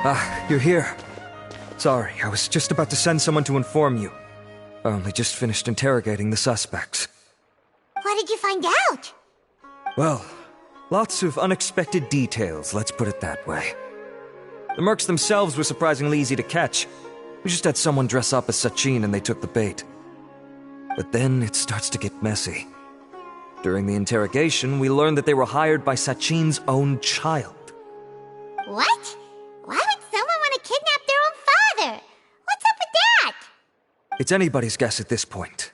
Ah, you're here. Sorry, I was just about to send someone to inform you. I only just finished interrogating the suspects. What did you find out? Well, lots of unexpected details, let's put it that way. The mercs themselves were surprisingly easy to catch. We just had someone dress up as Sachin and they took the bait. But then it starts to get messy. During the interrogation, we learned that they were hired by Sachin's own child. What? Why would someone want to kidnap their own father? What's up with that? It's anybody's guess at this point.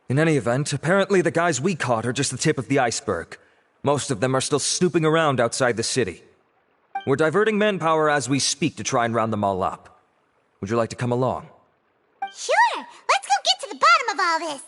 In any event, apparently the guys we caught are just the tip of the iceberg. Most of them are still snooping around outside the city. We're diverting manpower as we speak to try and round them all up. Would you like to come along? Sure! Let's go get to the bottom of all this!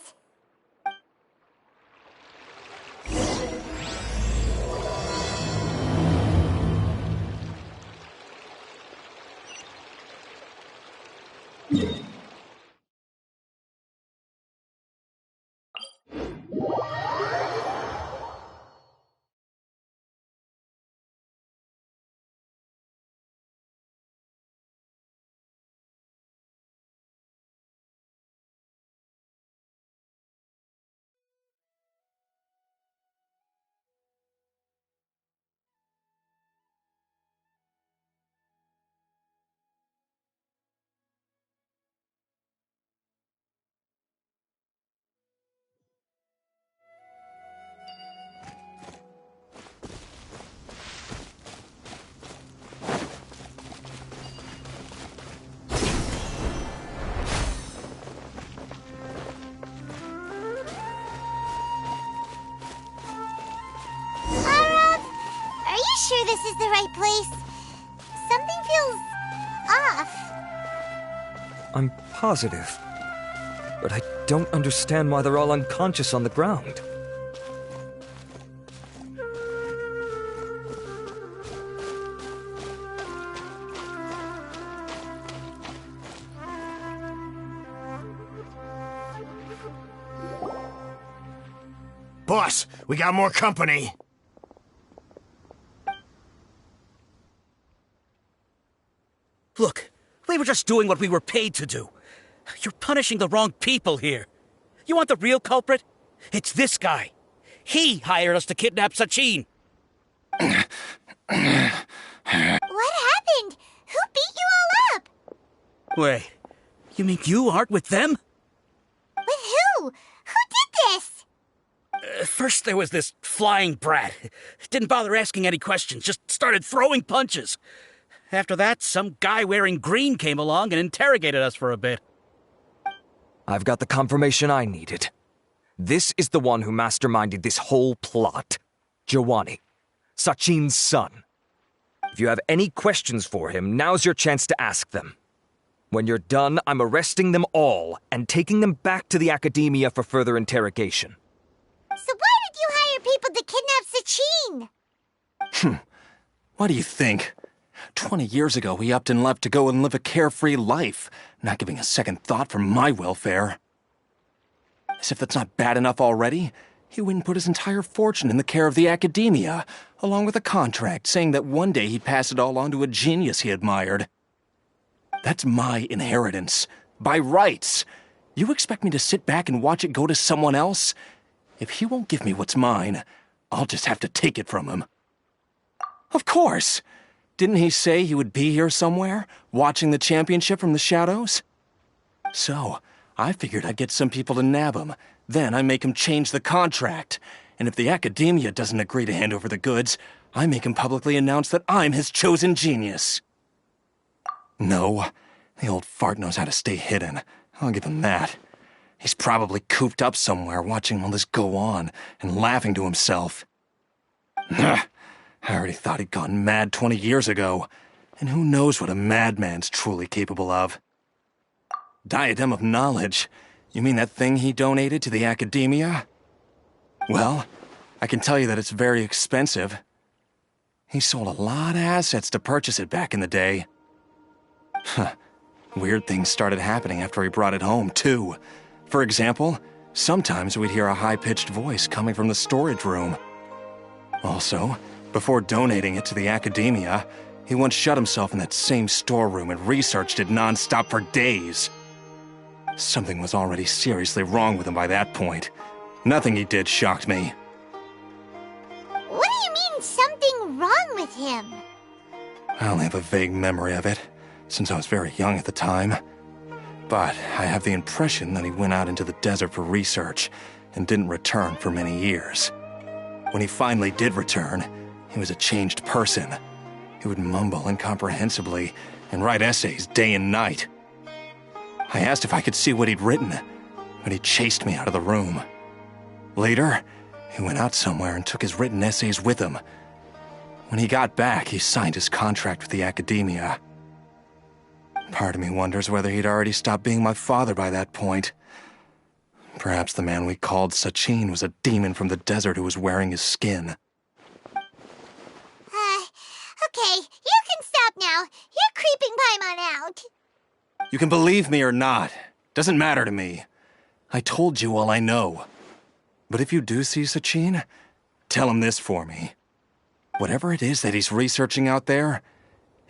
Sure this is the right place? Something feels off. I'm positive. But I don't understand why they're all unconscious on the ground. Boss, we got more company. Look, we were just doing what we were paid to do. You're punishing the wrong people here. You want the real culprit? It's this guy. He hired us to kidnap Sachin. What happened? Who beat you all up? Wait, you mean you aren't with them? With who? Who did this? First there was this flying brat. Didn't bother asking any questions, just started throwing punches. After that, some guy wearing green came along and interrogated us for a bit. I've got the confirmation I needed. This is the one who masterminded this whole plot. Jawani, Sachin's son. If you have any questions for him, now's your chance to ask them. When you're done, I'm arresting them all and taking them back to the academia for further interrogation. So why did you hire people to kidnap Sachin? What do you think? 20 years ago, he upped and left to go and live a carefree life, not giving a second thought for my welfare. As if that's not bad enough already, he went and put his entire fortune in the care of the academia, along with a contract saying that one day he'd pass it all on to a genius he admired. That's my inheritance, by rights. You expect me to sit back and watch it go to someone else? If he won't give me what's mine, I'll just have to take it from him. Of course! Didn't he say he would be here somewhere, watching the championship from the shadows? So, I figured I'd get some people to nab him. Then I make him change the contract. And if the academia doesn't agree to hand over the goods, I make him publicly announce that I'm his chosen genius. No, the old fart knows how to stay hidden. I'll give him that. He's probably cooped up somewhere watching all this go on and laughing to himself. I already thought he'd gone mad 20 years ago, and who knows what a madman's truly capable of. Diadem of knowledge? You mean that thing he donated to the academia? Well, I can tell you that it's very expensive. He sold a lot of assets to purchase it back in the day. Huh. Weird things started happening after he brought it home, too. For example, sometimes we'd hear a high-pitched voice coming from the storage room. Also, before donating it to the Academia, he once shut himself in that same storeroom and researched it non-stop for days. Something was already seriously wrong with him by that point. Nothing he did shocked me. What do you mean, something wrong with him? I only have a vague memory of it, since I was very young at the time. But I have the impression that he went out into the desert for research and didn't return for many years. When he finally did return, he was a changed person. He would mumble incomprehensibly and write essays day and night. I asked if I could see what he'd written, but he chased me out of the room. Later, he went out somewhere and took his written essays with him. When he got back, he signed his contract with the Academia. Part of me wonders whether he'd already stopped being my father by that point. Perhaps the man we called Sachin was a demon from the desert who was wearing his skin. Okay, you can stop now. You're creeping Paimon out. You can believe me or not. Doesn't matter to me. I told you all I know. But if you do see Sachin, tell him this for me. Whatever it is that he's researching out there,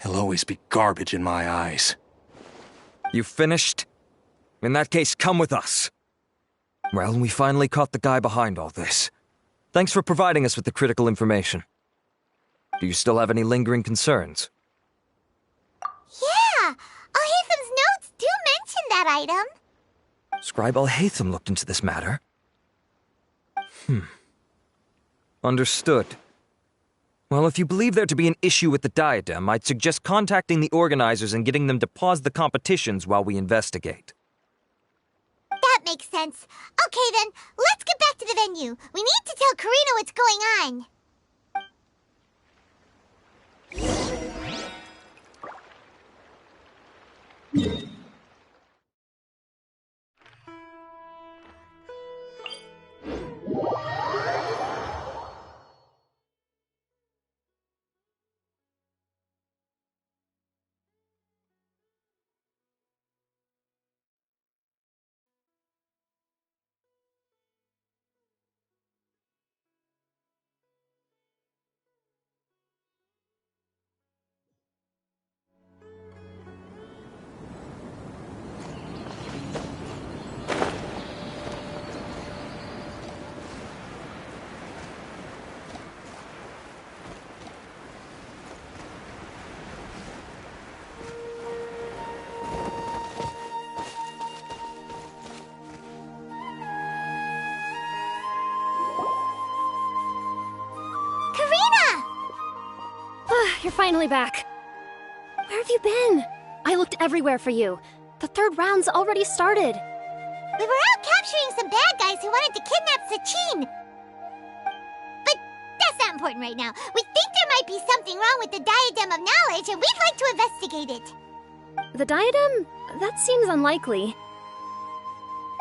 he'll always be garbage in my eyes. You finished? In that case, come with us. Well, we finally caught the guy behind all this. Thanks for providing us with the critical information. Do you still have any lingering concerns? Yeah, Al-Haytham's notes do mention that item. Scribe Al-Haytham looked into this matter. Understood. Well, if you believe there to be an issue with the diadem, I'd suggest contacting the organizers and getting them to pause the competitions while we investigate. That makes sense. Okay then, let's get back to the venue. We need to tell Karina what's going on. You're finally back. Where have you been? I looked everywhere for you. The third round's already started. We were out capturing some bad guys who wanted to kidnap Sachin. But that's not important right now. We think there might be something wrong with the Diadem of Knowledge, and we'd like to investigate it. The diadem? That seems unlikely.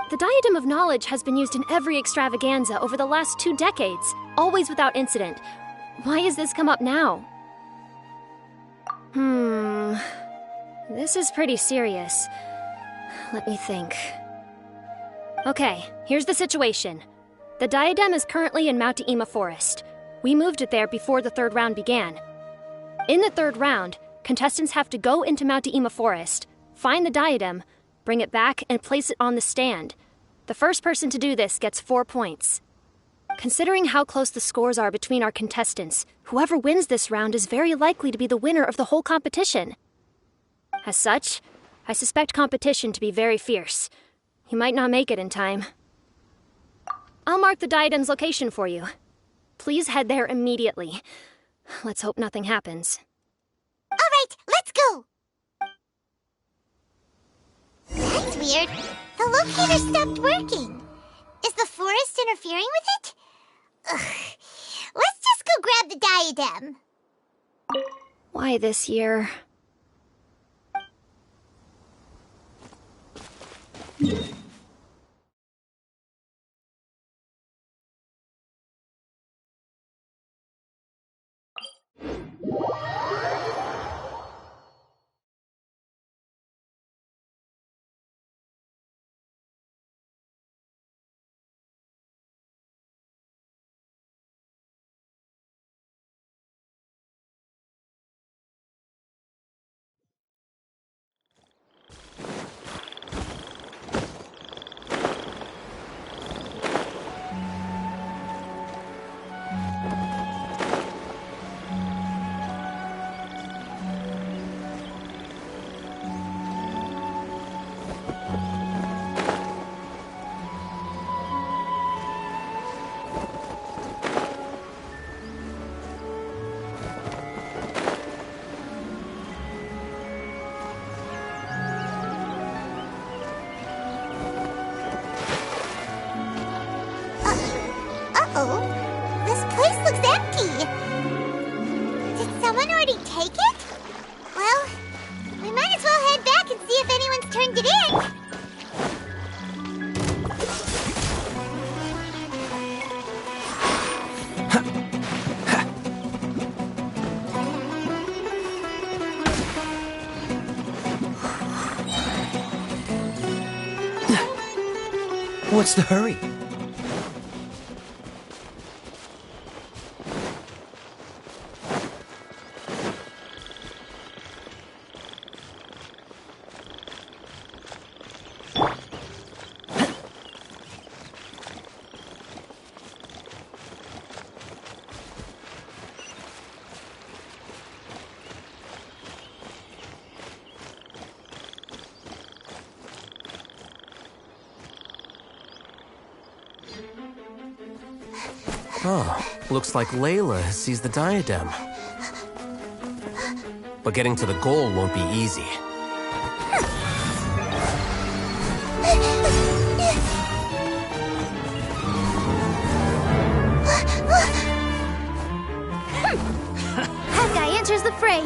The Diadem of Knowledge has been used in every extravaganza over the last 2 decades, always without incident. Why has this come up now? This is pretty serious. Let me think. Okay, here's the situation. The diadem is currently in Mount Ima Forest. We moved it there before the third round began. In the third round, contestants have to go into Mount Ima Forest, find the diadem, bring it back, and place it on the stand. The first person to do this gets 4 points. Considering how close the scores are between our contestants, whoever wins this round is very likely to be the winner of the whole competition. As such, I suspect competition to be very fierce. You might not make it in time. I'll mark the diadem's location for you. Please head there immediately. Let's hope nothing happens. All right, let's go! That's weird. The locator stopped working. Is the forest interfering with it? Ugh. Let's just go grab the diadem. Why this year? Uh-oh. This place looks empty. Did someone already take it? Well, we might as well head back and see if anyone's turned it in. What's the hurry? Oh, looks like Layla has seized the diadem. But getting to the goal won't be easy. That guy enters the fray.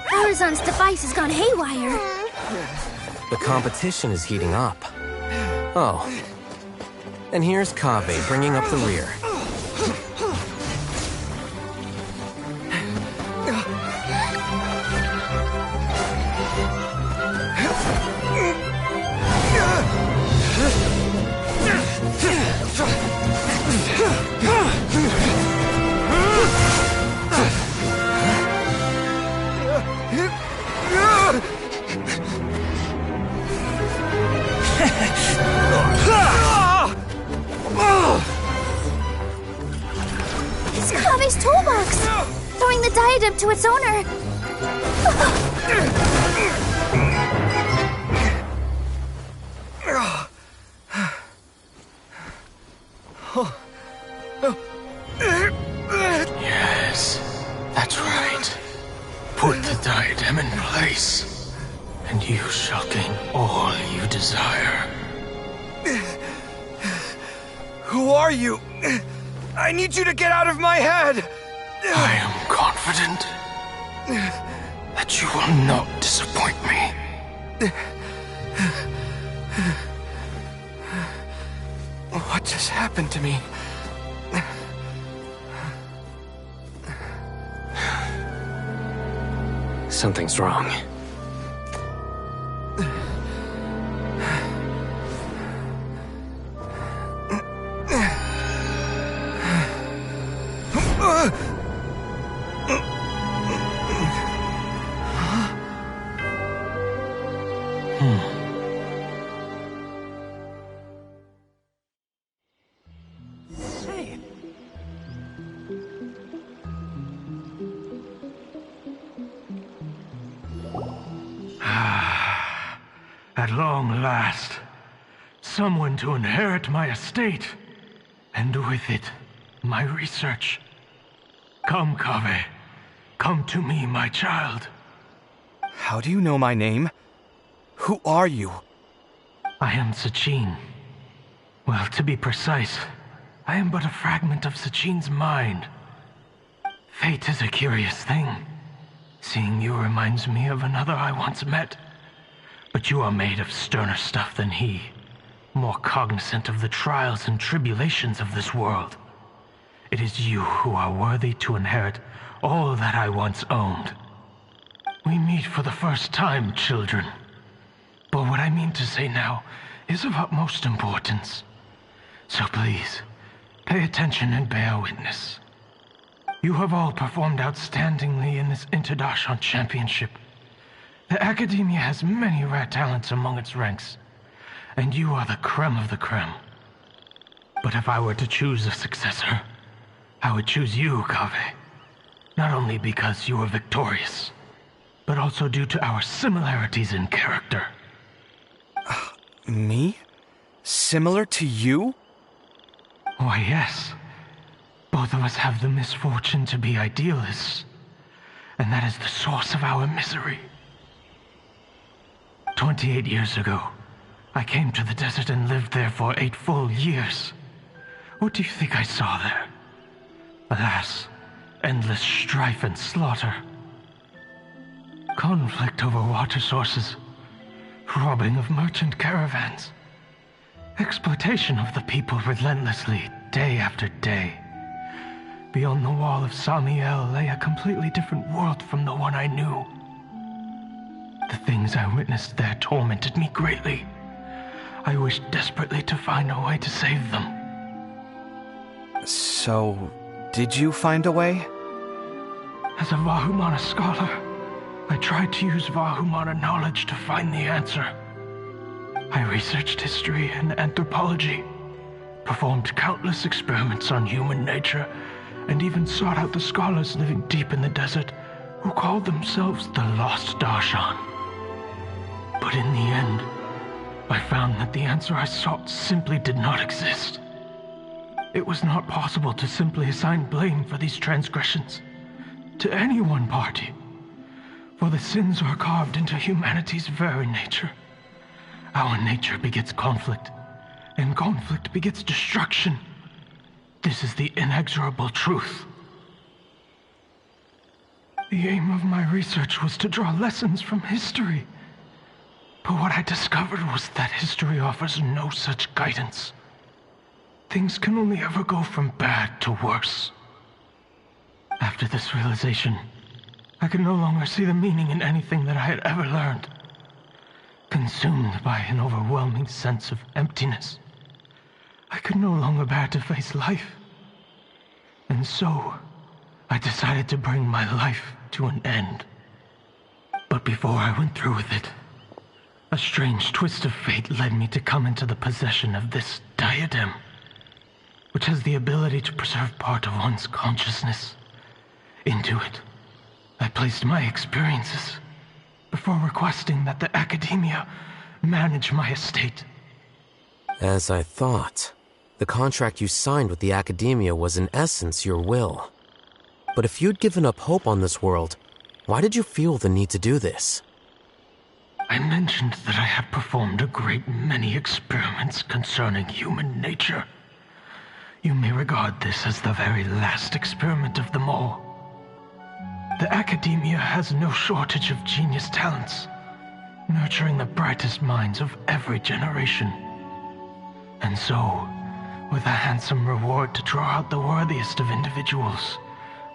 Horizon's device has gone haywire. The competition is heating up. Oh. And here's Kaveh bringing up the rear. It's Kaveh's toolbox! Throwing the diadem to its owner! Yes, that's right. Put the diadem in place, and you shall gain all you desire. Who are you? I need you to get out of my head! I am confident that you will not disappoint me. What just happened to me? Something's wrong. At long last, someone to inherit my estate, and with it, my research. Come, Kaveh. Come to me, my child. How do you know my name? Who are you? I am Sachin. Well, to be precise, I am but a fragment of Sachin's mind. Fate is a curious thing. Seeing you reminds me of another I once met. But you are made of sterner stuff than he, more cognizant of the trials and tribulations of this world. It is you who are worthy to inherit all that I once owned. We meet for the first time, children. But what I mean to say now is of utmost importance. So please, pay attention and bear witness. You have all performed outstandingly in this Interdashon Championship. The Academia has many rare talents among its ranks, and you are the creme of the creme. But if I were to choose a successor, I would choose you, Kaveh. Not only because you were victorious, but also due to our similarities in character. Me? Similar to you? Why, yes. Both of us have the misfortune to be idealists, and that is the source of our misery. 28 years ago, I came to the desert and lived there for 8 full years. What do you think I saw there? Alas, endless strife and slaughter. Conflict over water sources, robbing of merchant caravans, exploitation of the people relentlessly, day after day. Beyond the wall of Samiel lay a completely different world from the one I knew. The things I witnessed there tormented me greatly. I wished desperately to find a way to save them. So, did you find a way? As a Vahumana scholar, I tried to use Vahumana knowledge to find the answer. I researched history and anthropology, performed countless experiments on human nature, and even sought out the scholars living deep in the desert who called themselves the Lost Darshan. But in the end, I found that the answer I sought simply did not exist. It was not possible to simply assign blame for these transgressions to any one party, for the sins are carved into humanity's very nature. Our nature begets conflict, and conflict begets destruction. This is the inexorable truth. The aim of my research was to draw lessons from history. But what I discovered was that history offers no such guidance. Things can only ever go from bad to worse. After this realization, I could no longer see the meaning in anything that I had ever learned. Consumed by an overwhelming sense of emptiness, I could no longer bear to face life. And so, I decided to bring my life to an end. But before I went through with it, a strange twist of fate led me to come into the possession of this diadem, which has the ability to preserve part of one's consciousness. Into it, I placed my experiences before requesting that the Academia manage my estate. As I thought, the contract you signed with the Academia was in essence your will. But if you'd given up hope on this world, why did you feel the need to do this? I mentioned that I had performed a great many experiments concerning human nature. You may regard this as the very last experiment of them all. The Academia has no shortage of genius talents, nurturing the brightest minds of every generation. And so, with a handsome reward to draw out the worthiest of individuals,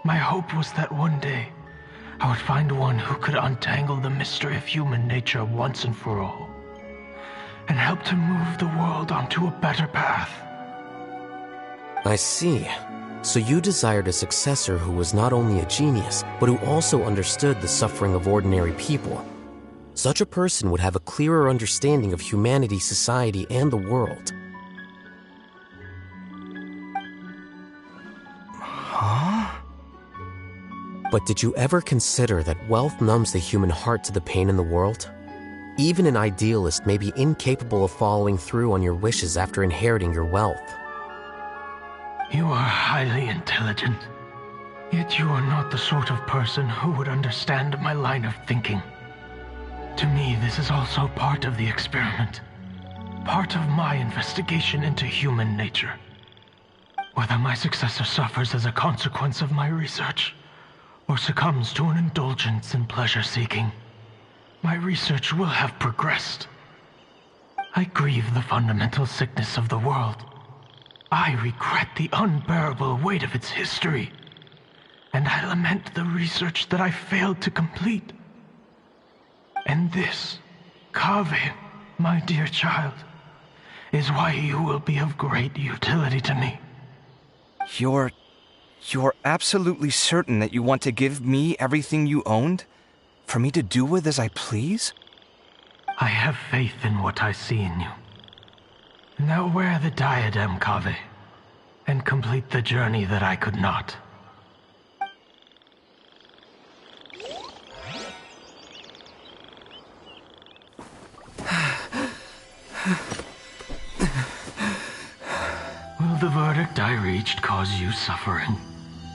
my hope was that one day I would find one who could untangle the mystery of human nature once and for all, and help to move the world onto a better path. I see. So you desired a successor who was not only a genius, but who also understood the suffering of ordinary people. Such a person would have a clearer understanding of humanity, society, and the world. Huh? But did you ever consider that wealth numbs the human heart to the pain in the world? Even an idealist may be incapable of following through on your wishes after inheriting your wealth. You are highly intelligent, yet you are not the sort of person who would understand my line of thinking. To me, this is also part of the experiment. Part of my investigation into human nature. Whether my successor suffers as a consequence of my research, or succumbs to an indulgence in pleasure-seeking, my research will have progressed. I grieve the fundamental sickness of the world. I regret the unbearable weight of its history. And I lament the research that I failed to complete. And this, Kaveh, my dear child, is why you will be of great utility to me. You're absolutely certain that you want to give me everything you owned? For me to do with as I please? I have faith in what I see in you. Now wear the diadem, Kaveh, and complete the journey that I could not. Will the verdict I reached cause you suffering?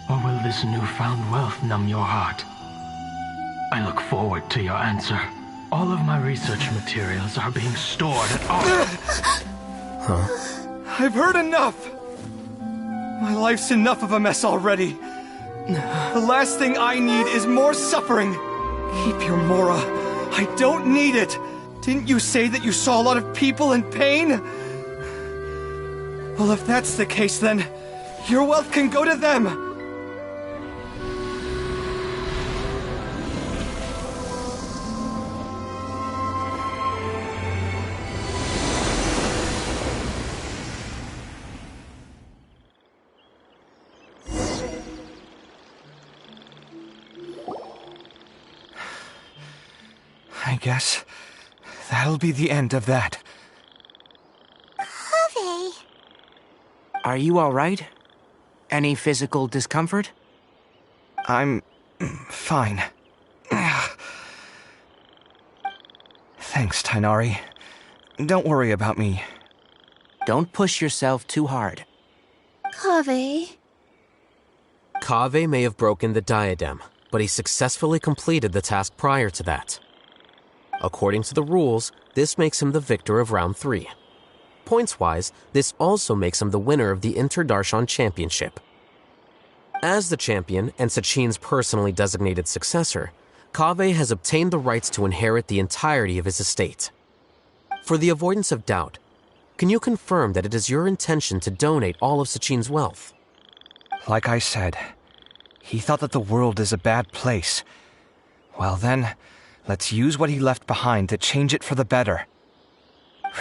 Or will this newfound wealth numb your heart? I look forward to your answer. All of my research materials are being stored at I've heard enough! My life's enough of a mess already. The last thing I need is more suffering. Keep your Mora. I don't need it. Didn't you say that you saw a lot of people in pain? Well, if that's the case, then your wealth can go to them. I guess that'll be the end of that. Kaveh. Are you all right? Any physical discomfort? I'm fine. Thanks, Tainari. Don't worry about me. Don't push yourself too hard. Kaveh. Kaveh may have broken the diadem, but he successfully completed the task prior to that. According to the rules, this makes him the victor of Round 3. Points-wise, this also makes him the winner of the Inter-Darshan Championship. As the champion and Sachin's personally designated successor, Kaveh has obtained the rights to inherit the entirety of his estate. For the avoidance of doubt, can you confirm that it is your intention to donate all of Sachin's wealth? Like I said, he thought that the world is a bad place. Well then, let's use what he left behind to change it for the better.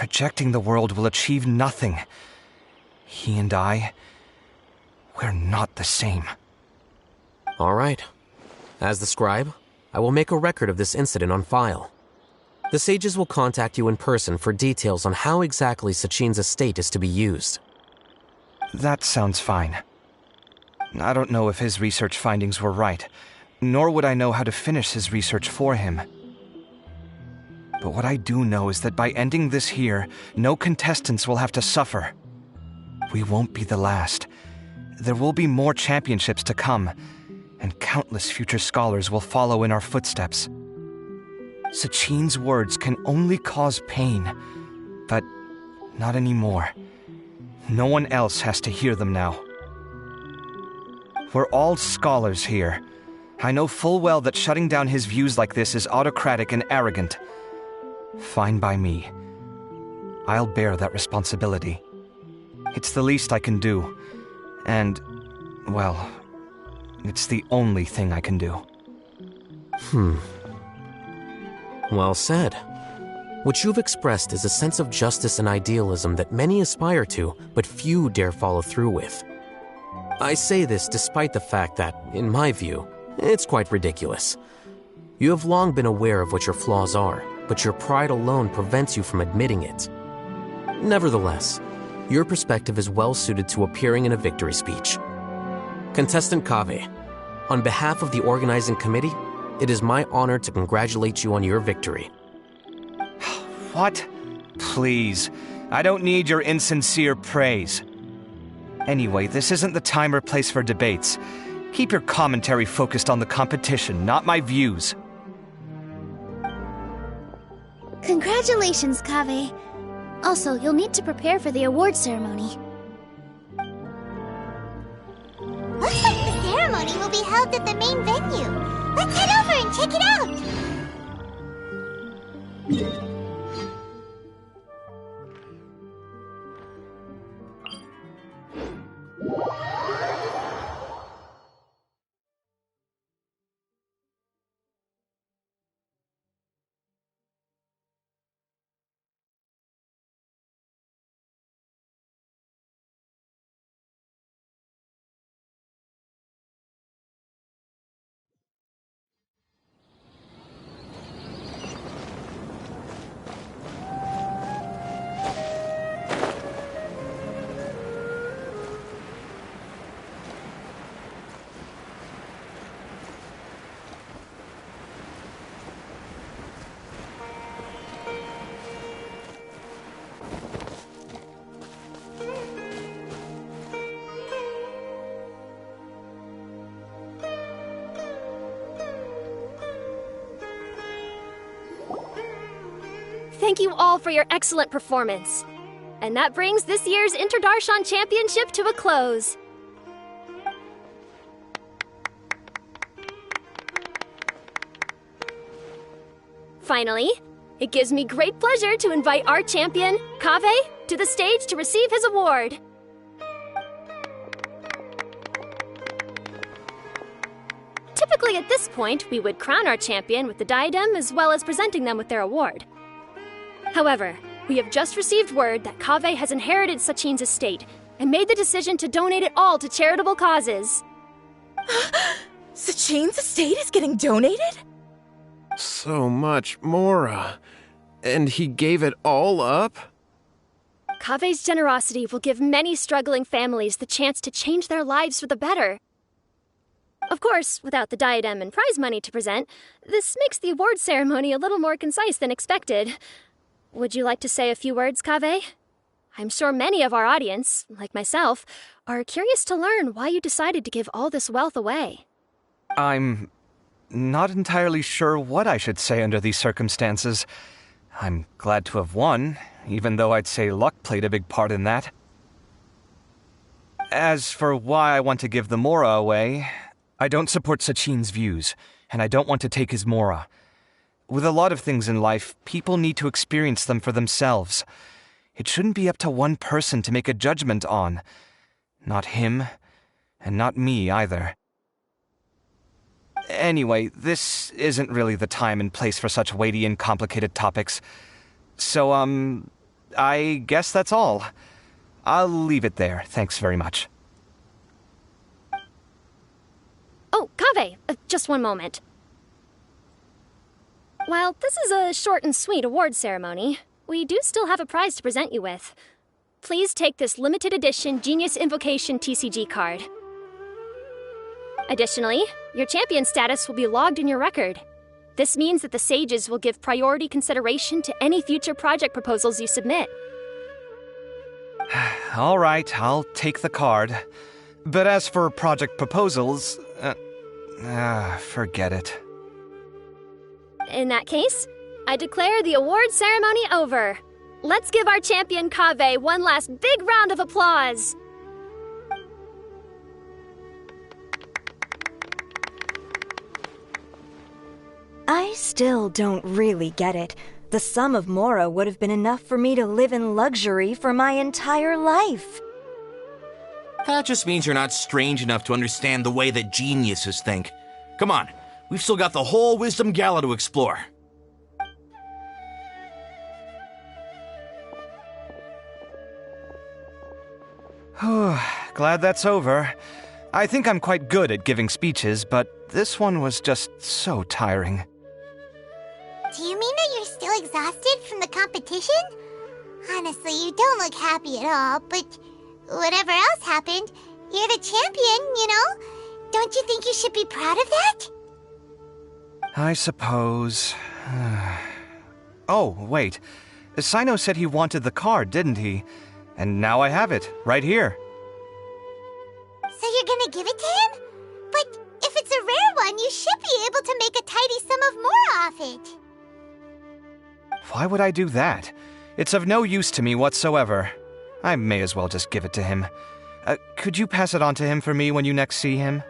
Rejecting the world will achieve nothing. He and I, we're not the same. All right. As the scribe, I will make a record of this incident on file. The sages will contact you in person for details on how exactly Sachin's estate is to be used. That sounds fine. I don't know if his research findings were right, nor would I know how to finish his research for him. But what I do know is that by ending this here, no contestants will have to suffer. We won't be the last. There will be more championships to come, and countless future scholars will follow in our footsteps. Sachin's words can only cause pain, but not anymore. No one else has to hear them now. We're all scholars here. I know full well that shutting down his views like this is autocratic and arrogant. Fine by me. I'll bear that responsibility. It's the least I can do. And, well, it's the only thing I can do. Well said. What you've expressed is a sense of justice and idealism that many aspire to, but few dare follow through with. I say this despite the fact that, in my view, it's quite ridiculous. You have long been aware of what your flaws are, but your pride alone prevents you from admitting it. Nevertheless, your perspective is well suited to appearing in a victory speech. Contestant Kaveh, on behalf of the organizing committee, it is my honor to congratulate you on your victory. What? Please, I don't need your insincere praise. Anyway, this isn't the time or place for debates. Keep your commentary focused on the competition, not my views. Congratulations, Kaveh. Also, you'll need to prepare for the award ceremony. Looks like the ceremony will be held at the main venue. Let's head over and check it out! Thank you all for your excellent performance. And that brings this year's Interdarshan Championship to a close. Finally, it gives me great pleasure to invite our champion, Kaveh, to the stage to receive his award. Typically at this point, we would crown our champion with the diadem as well as presenting them with their award. However, we have just received word that Kaveh has inherited Sachin's estate and made the decision to donate it all to charitable causes. Sachin's estate is getting donated? So much Mora. And he gave it all up? Kaveh's generosity will give many struggling families the chance to change their lives for the better. Of course, without the diadem and prize money to present, this makes the award ceremony a little more concise than expected. Would you like to say a few words, Kaveh? I'm sure many of our audience, like myself, are curious to learn why you decided to give all this wealth away. I'm not entirely sure what I should say under these circumstances. I'm glad to have won, even though I'd say luck played a big part in that. As for why I want to give the Mora away, I don't support Sachin's views, and I don't want to take his Mora. With a lot of things in life, people need to experience them for themselves. It shouldn't be up to one person to make a judgment on. Not him, and not me either. Anyway, this isn't really the time and place for such weighty and complicated topics. So, I guess that's all. I'll leave it there. Thanks very much. Oh, Kaveh, just one moment. While this is a short and sweet award ceremony, we do still have a prize to present you with. Please take this limited edition Genius Invocation TCG card. Additionally, your champion status will be logged in your record. This means that the sages will give priority consideration to any future project proposals you submit. All right, I'll take the card. But as for project proposals, forget it. In that case, I declare the award ceremony over. Let's give our champion Kaveh one last big round of applause. I still don't really get it. The sum of Mora would have been enough for me to live in luxury for my entire life. That just means you're not strange enough to understand the way that geniuses think. Come on, we've still got the whole Wisdom Gala to explore. Glad that's over. I think I'm quite good at giving speeches, but this one was just so tiring. Do you mean that you're still exhausted from the competition? Honestly, you don't look happy at all, but whatever else happened, you're the champion, you know? Don't you think you should be proud of that? I suppose. Oh, wait. Sino said he wanted the card, didn't he? And now I have it, right here. So you're gonna give it to him? But if it's a rare one, you should be able to make a tidy sum of more off it. Why would I do that? It's of no use to me whatsoever. I may as well just give it to him. Could you pass it on to him for me when you next see him?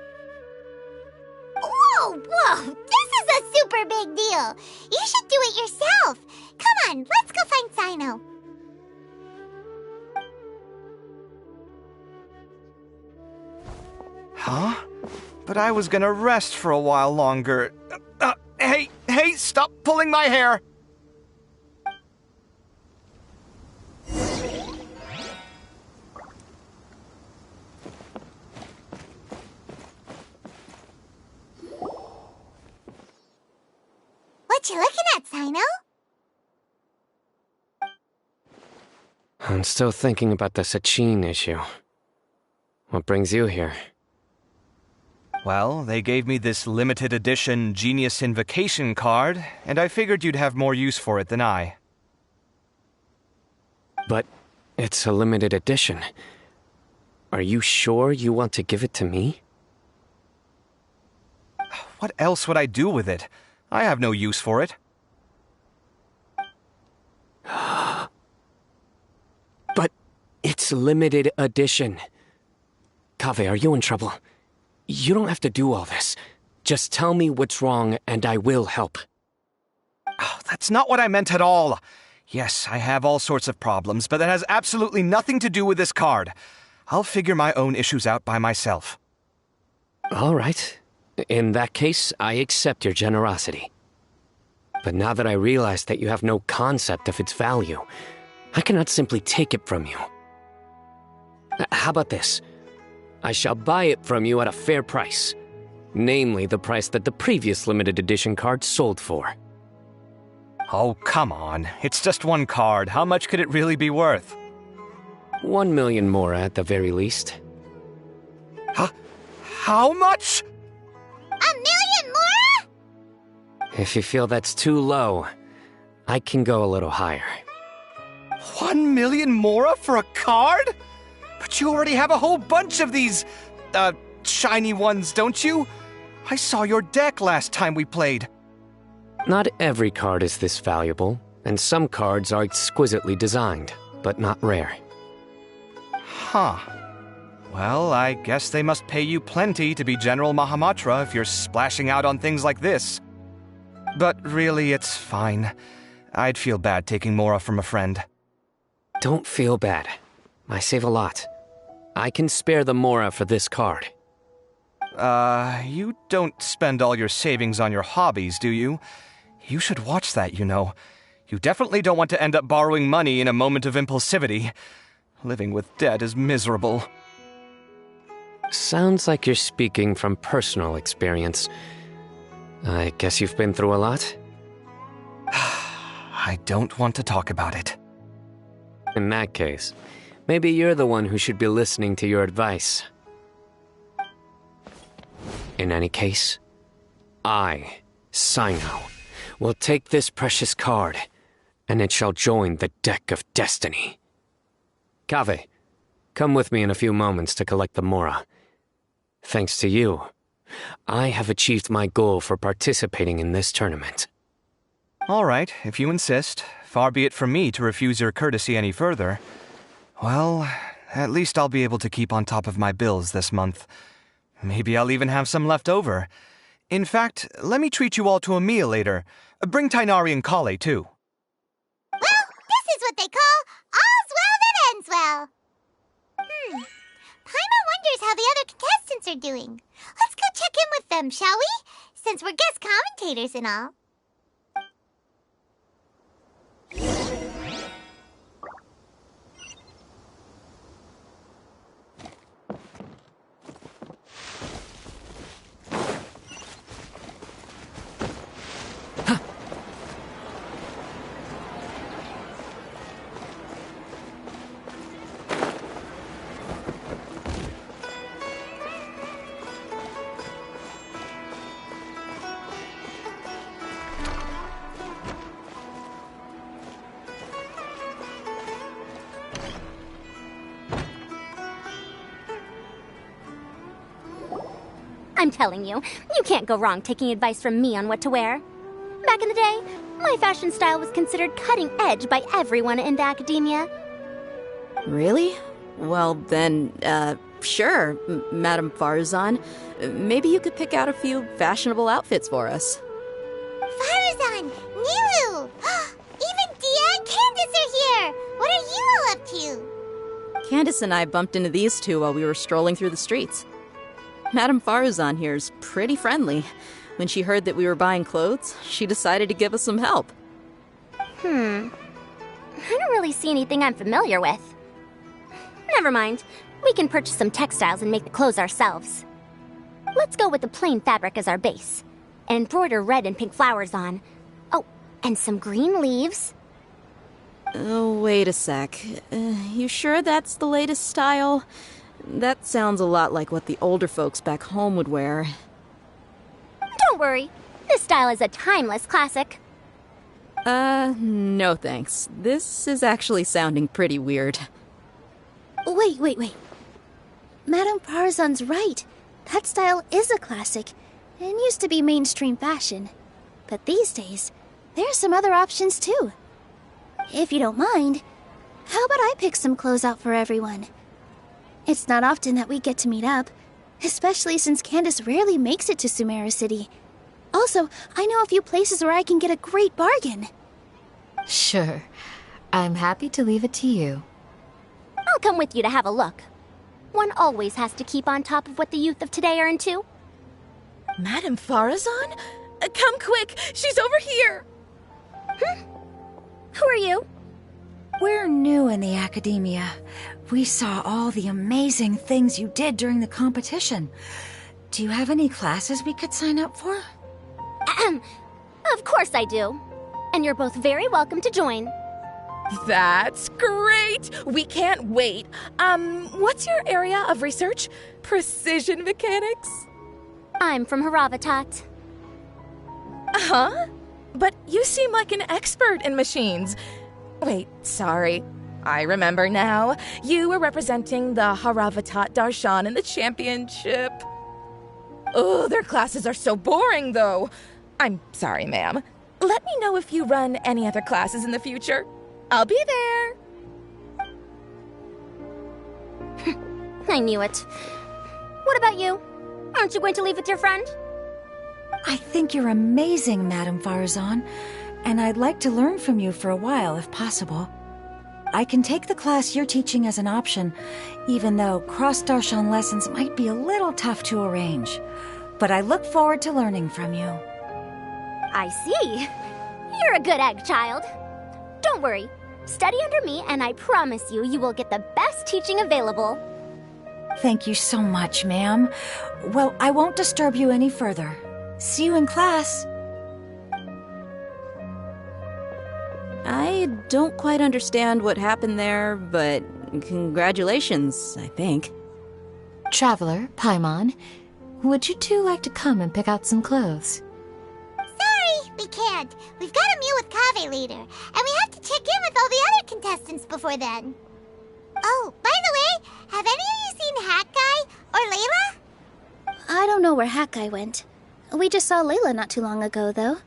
Whoa! This is a super big deal! You should do it yourself! Come on, let's go find Sino. Huh? But I was gonna rest for a while longer. Hey, stop pulling my hair! What you looking at, Sino? I'm still thinking about the Sachin issue. What brings you here? Well, they gave me this limited edition Genius Invocation card, and I figured you'd have more use for it than I. But it's a limited edition. Are you sure you want to give it to me? What else would I do with it? I have no use for it. But it's limited edition. Kaveh, are you in trouble? You don't have to do all this. Just tell me what's wrong and I will help. Oh, that's not what I meant at all. Yes, I have all sorts of problems, but that has absolutely nothing to do with this card. I'll figure my own issues out by myself. All right. In that case, I accept your generosity. But now that I realize that you have no concept of its value, I cannot simply take it from you. How about this? I shall buy it from you at a fair price. Namely, the price that the previous limited edition card sold for. Oh, come on. It's just one card. How much could it really be worth? 1 million more at the very least. How much? 1 million more? If you feel that's too low, I can go a little higher. 1 million mora for a card? But you already have a whole bunch of these, shiny ones, don't you? I saw your deck last time we played. Not every card is this valuable, and some cards are exquisitely designed, but not rare. Huh. Well, I guess they must pay you plenty to be General Mahamatra if you're splashing out on things like this. But really, it's fine. I'd feel bad taking mora from a friend. Don't feel bad. I save a lot. I can spare the mora for this card. You don't spend all your savings on your hobbies, do you? You should watch that, you know. You definitely don't want to end up borrowing money in a moment of impulsivity. Living with debt is miserable. Sounds like you're speaking from personal experience. I guess you've been through a lot? I don't want to talk about it. In that case, maybe you're the one who should be listening to your advice. In any case, I, Sino, will take this precious card, and it shall join the deck of destiny. Kaveh, come with me in a few moments to collect the mora. Thanks to you, I have achieved my goal for participating in this tournament. All right, if you insist. Far be it from me to refuse your courtesy any further. Well, at least I'll be able to keep on top of my bills this month. Maybe I'll even have some left over. In fact, let me treat you all to a meal later. Bring Tainari and Kale, too. Well, this is what they call all's well that ends well. Paimon wonders how the other contestants are doing. Let's go check in with them, shall we? Since we're guest commentators and all. I'm telling you, you can't go wrong taking advice from me on what to wear. Back in the day, my fashion style was considered cutting edge by everyone in the academia. Really? Well, then, sure, Madame Farazan. Maybe you could pick out a few fashionable outfits for us. Farazan! Nilu! Even Dia and Candace are here! What are you all up to? Candace and I bumped into these two while we were strolling through the streets. Madame Farazan here's pretty friendly. When she heard that we were buying clothes, she decided to give us some help. I don't really see anything I'm familiar with. Never mind. We can purchase some textiles and make the clothes ourselves. Let's go with the plain fabric as our base. And embroider red and pink flowers on. Oh, and some green leaves. Oh, wait a sec. You sure that's the latest style? That sounds a lot like what the older folks back home would wear. Don't worry. This style is a timeless classic. No thanks. This is actually sounding pretty weird. Wait. Madame Farazan's right. That style is a classic, and used to be mainstream fashion. But these days, there are some other options too. If you don't mind, how about I pick some clothes out for everyone? It's not often that we get to meet up, especially since Candace rarely makes it to Sumeru City. Also, I know a few places where I can get a great bargain. Sure. I'm happy to leave it to you. I'll come with you to have a look. One always has to keep on top of what the youth of today are into. Madame Farazan? Come quick! She's over here! Who are you? We're new in the academia. We saw all the amazing things you did during the competition. Do you have any classes we could sign up for? Of course I do. And you're both very welcome to join. That's great! We can't wait. What's your area of research? Precision mechanics? I'm from Haravatat. Huh? But you seem like an expert in machines. Wait, sorry. I remember now. You were representing the Haravatat Darshan in the championship. Oh, their classes are so boring, though. I'm sorry, ma'am. Let me know if you run any other classes in the future. I'll be there. I knew it. What about you? Aren't you going to leave with your friend? I think you're amazing, Madame Farazan, and I'd like to learn from you for a while, if possible. I can take the class you're teaching as an option, even though cross-Darshan lessons might be a little tough to arrange. But I look forward to learning from you. I see. You're a good egg, child. Don't worry. Study under me, and I promise you, you will get the best teaching available. Thank you so much, ma'am. Well, I won't disturb you any further. See you in class. I don't quite understand what happened there, but congratulations, I think. Traveler, Paimon, would you two like to come and pick out some clothes? Sorry, we can't. We've got a meal with Kaveh later, and we have to check in with all the other contestants before then. Oh, by the way, have any of you seen Hat Guy or Layla? I don't know where Hat Guy went. We just saw Layla not too long ago, though.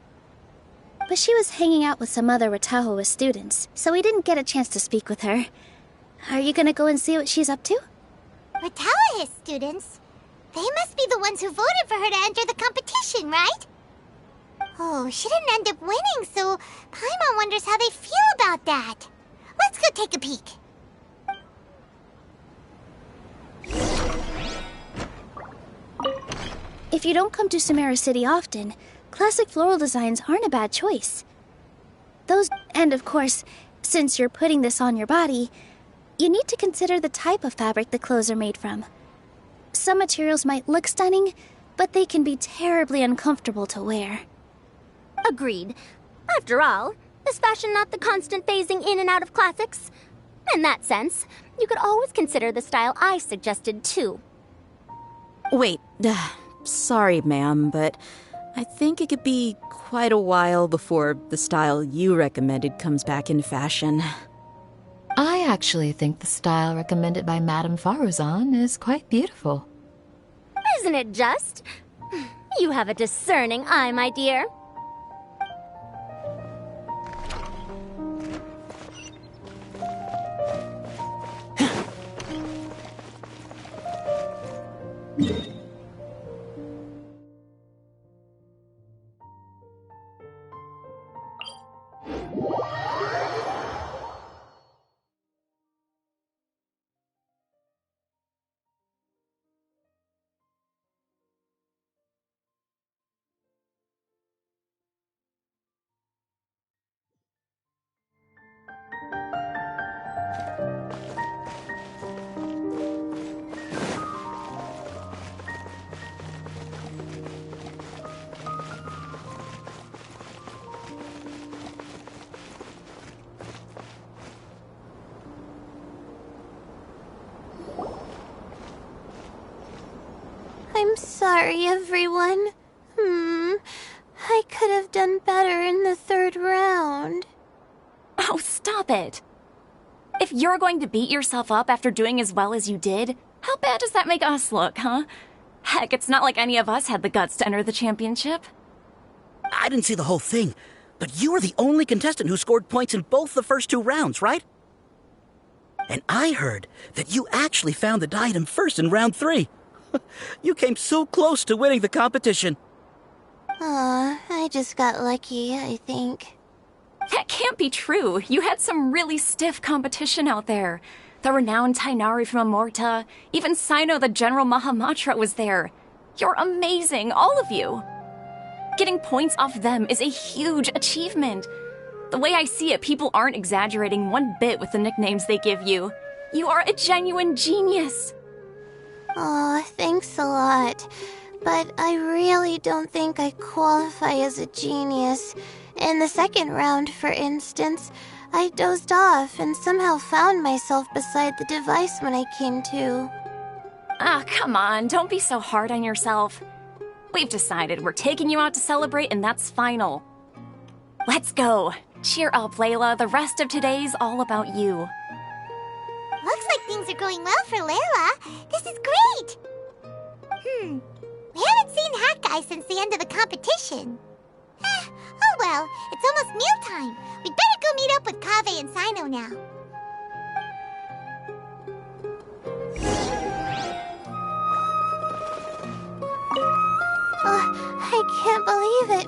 But she was hanging out with some other Ratahoa students, so we didn't get a chance to speak with her. Are you gonna go and see what she's up to? Ratahoa students? They must be the ones who voted for her to enter the competition, right? Oh, she didn't end up winning, so Paimon wonders how they feel about that. Let's go take a peek. If you don't come to Sumeru City often, classic floral designs aren't a bad choice. And of course, since you're putting this on your body, you need to consider the type of fabric the clothes are made from. Some materials might look stunning, but they can be terribly uncomfortable to wear. Agreed. After all, is fashion not the constant phasing in and out of classics? In that sense, you could always consider the style I suggested too. Wait, sorry, ma'am, but I think it could be quite a while before the style you recommended comes back into fashion. I actually think the style recommended by Madame Farazan is quite beautiful. Isn't it just? You have a discerning eye, my dear. I'm sorry, everyone. I could have done better in the third round. Oh, stop it. If you're going to beat yourself up after doing as well as you did, how bad does that make us look, huh? Heck, it's not like any of us had the guts to enter the championship. I didn't see the whole thing, but you were the only contestant who scored points in both the first 2 rounds, right? And I heard that you actually found the diadem first in round 3. You came so close to winning the competition. Aw, I just got lucky, I think. That can't be true. You had some really stiff competition out there. The renowned Tainari from Amorta, even Sino the General Mahamatra was there. You're amazing, all of you. Getting points off them is a huge achievement. The way I see it, people aren't exaggerating one bit with the nicknames they give you. You are a genuine genius. Aw, thanks a lot. But I really don't think I qualify as a genius. In the second round, for instance, I dozed off and somehow found myself beside the device when I came to. Ah, come on, don't be so hard on yourself. We've decided we're taking you out to celebrate, and that's final. Let's go. Cheer up, Layla. The rest of today's all about you. Looks like things are going well for Layla. This is great! We haven't seen Hat Guy since the end of the competition. Oh well, it's almost mealtime. We'd better go meet up with Kaveh and Sino now. I can't believe it.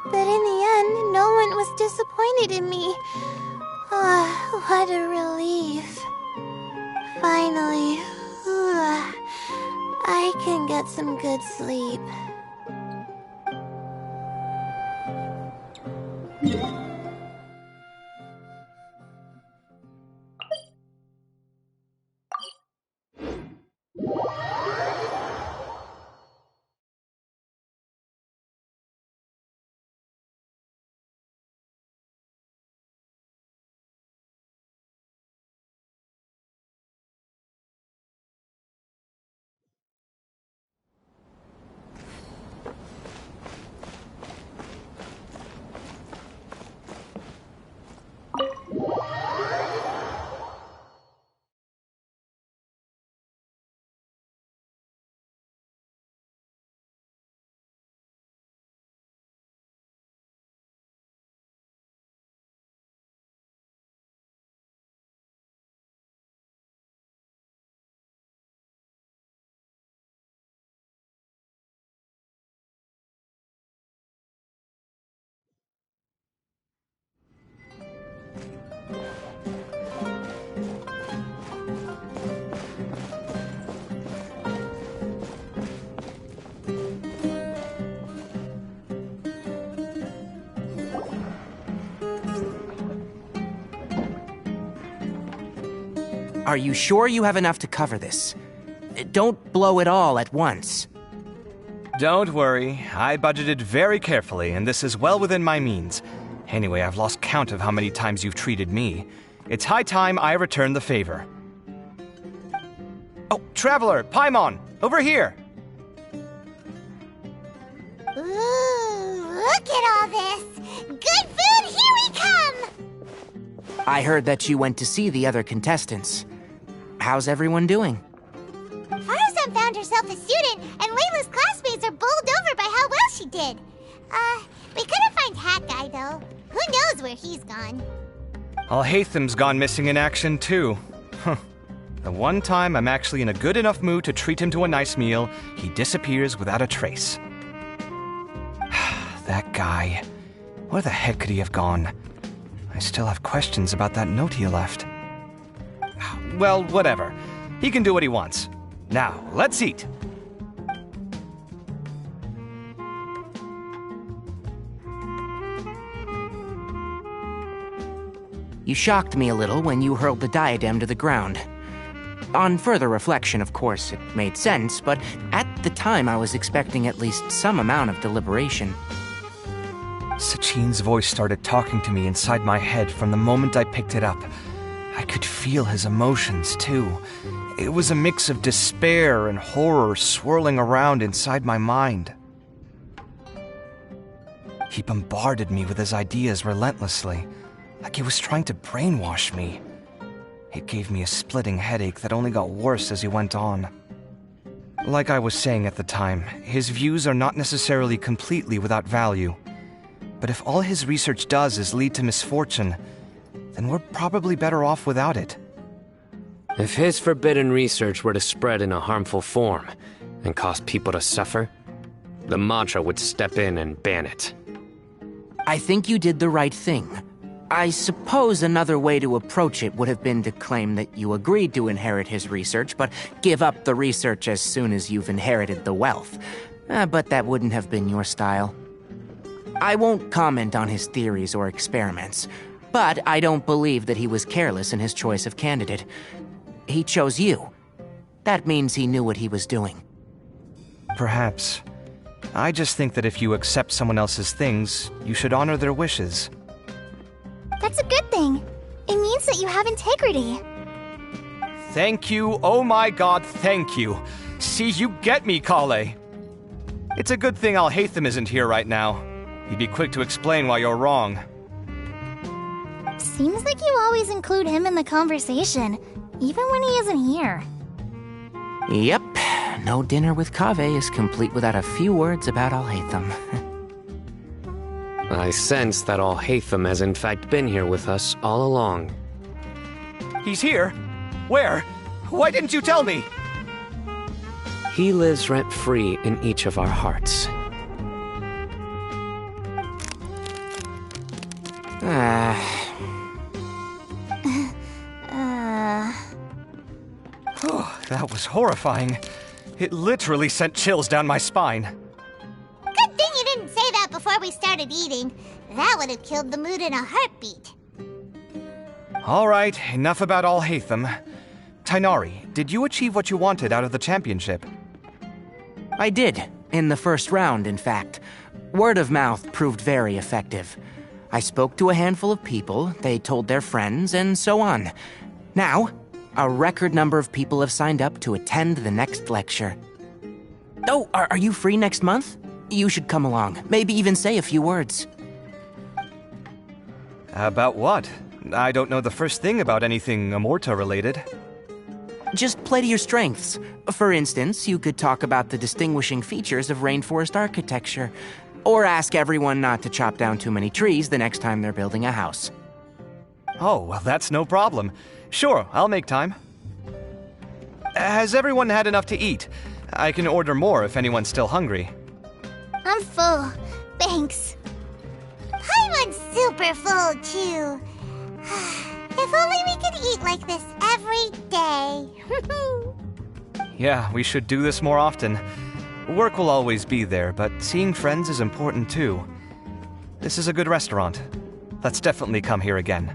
But in the end, no one was disappointed in me. What a relief. Finally, I can get some good sleep. Are you sure you have enough to cover this? Don't blow it all at once. Don't worry. I budgeted very carefully, and this is well within my means. Anyway, I've lost count of how many times you've treated me. It's high time I return the favor. Oh, Traveler, Paimon, over here! Ooh, look at all this! Good food, here we come! I heard that you went to see the other contestants. How's everyone doing? Farazan found herself a student, and Layla's classmates are bowled over by how well she did. We couldn't find Hat Guy, though. Who knows where he's gone? Al-Haytham's gone missing in action, too. The one time I'm actually in a good enough mood to treat him to a nice meal, he disappears without a trace. That guy. Where the heck could he have gone? I still have questions about that note he left. Well, whatever. He can do what he wants. Now, let's eat. You shocked me a little when you hurled the diadem to the ground. On further reflection, of course, it made sense, but at the time I was expecting at least some amount of deliberation. Sachin's voice started talking to me inside my head from the moment I picked it up. I could feel his emotions, too. It was a mix of despair and horror swirling around inside my mind. He bombarded me with his ideas relentlessly, like he was trying to brainwash me. It gave me a splitting headache that only got worse as he went on. Like I was saying at the time, his views are not necessarily completely without value. But if all his research does is lead to misfortune, then we're probably better off without it. If his forbidden research were to spread in a harmful form and cause people to suffer, the Matra would step in and ban it. I think you did the right thing. I suppose another way to approach it would have been to claim that you agreed to inherit his research, but give up the research as soon as you've inherited the wealth. But that wouldn't have been your style. I won't comment on his theories or experiments, but I don't believe that he was careless in his choice of candidate. He chose you. That means he knew what he was doing. Perhaps. I just think that if you accept someone else's things, you should honor their wishes. That's a good thing. It means that you have integrity. Thank you, oh my god, thank you. See, you get me, Kale. It's a good thing Alhaitham isn't here right now. He'd be quick to explain why you're wrong. Seems like you always include him in the conversation, even when he isn't here. Yep, no dinner with Kave is complete without a few words about Alhaitham. I sense that Alhaitham has in fact been here with us all along. He's here? Where? Why didn't you tell me? He lives rent-free in each of our hearts. Oh, that was horrifying. It literally sent chills down my spine. Good thing you didn't say that before we started eating. That would have killed the mood in a heartbeat. All right, enough about Alhaitham. Tainari, did you achieve what you wanted out of the championship? I did, in the first round, in fact. Word of mouth proved very effective. I spoke to a handful of people, they told their friends, and so on. Now, a record number of people have signed up to attend the next lecture. Oh, are you free next month? You should come along, maybe even say a few words. About what? I don't know the first thing about anything Amorta-related. Just play to your strengths. For instance, you could talk about the distinguishing features of rainforest architecture, or ask everyone not to chop down too many trees the next time they're building a house. Oh, well, that's no problem. Sure, I'll make time. Has everyone had enough to eat? I can order more if anyone's still hungry. I'm full. Thanks. I'm super full, too. If only we could eat like this every day. Yeah, we should do this more often. Work will always be there, but seeing friends is important too. This is a good restaurant. Let's definitely come here again.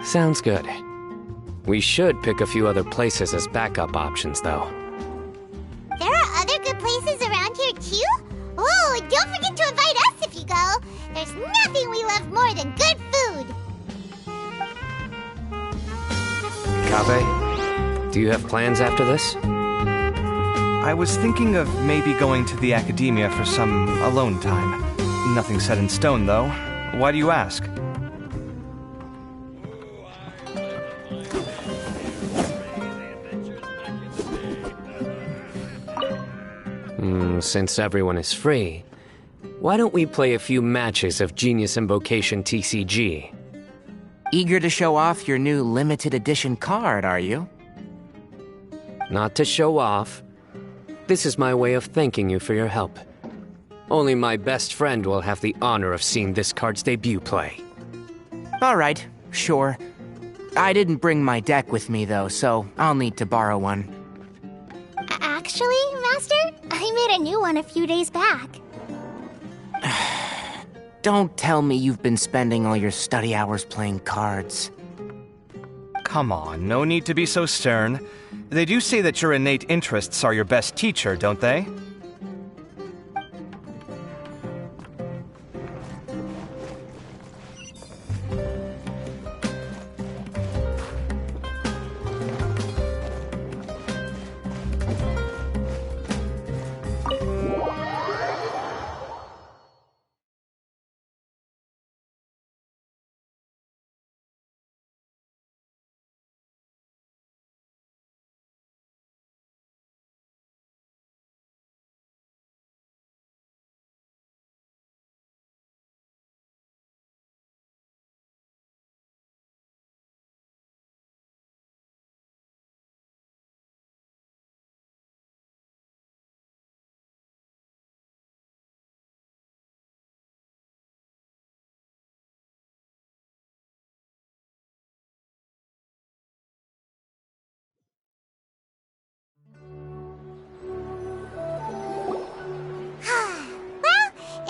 Sounds good. We should pick a few other places as backup options, though. There are other good places around here, too? Oh, and don't forget to invite us if you go. There's nothing we love more than good food. Kave, do you have plans after this? I was thinking of maybe going to the academia for some alone time. Nothing set in stone, though. Why do you ask? Since everyone is free, why don't we play a few matches of Genius Invocation TCG? Eager to show off your new limited edition card, are you? Not to show off. This is my way of thanking you for your help. Only my best friend will have the honor of seeing this card's debut play. All right, sure. I didn't bring my deck with me, though, so I'll need to borrow one. Actually, Master, I made a new one a few days back. Don't tell me you've been spending all your study hours playing cards. Come on, no need to be so stern. They do say that your innate interests are your best teacher, don't they?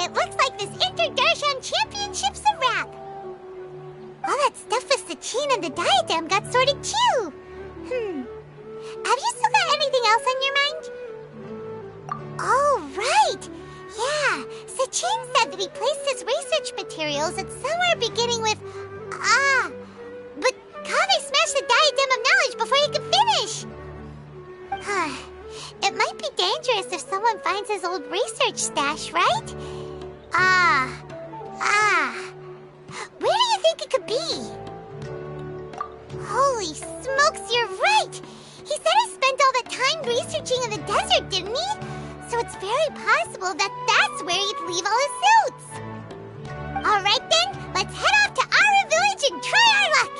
It looks like this Inter-Darshan Championship's a wrap. All that stuff with Sachin and the diadem got sorted too. Have you still got anything else on your mind? Oh, right. Yeah, Sachin said that he placed his research materials at somewhere beginning with but Kaveh smashed the diadem of knowledge before he could finish. It might be dangerous if someone finds his old research stash, right? Where do you think it could be? Holy smokes, you're right! He said he spent all that time researching in the desert, didn't he? So it's very possible that that's where he'd leave all his suits. Alright then, let's head off to Ara Village and try our luck!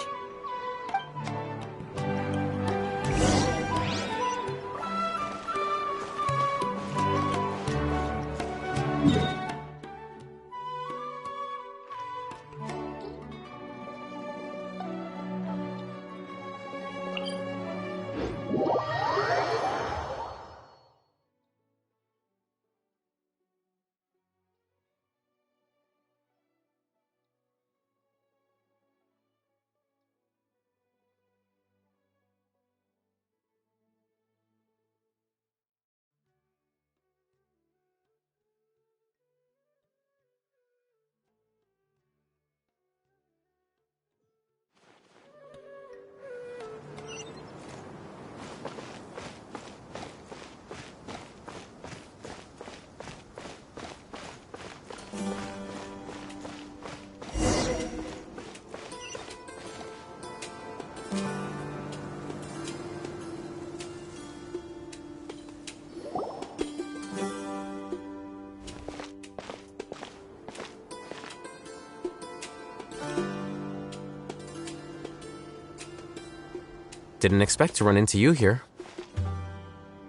Didn't expect to run into you here.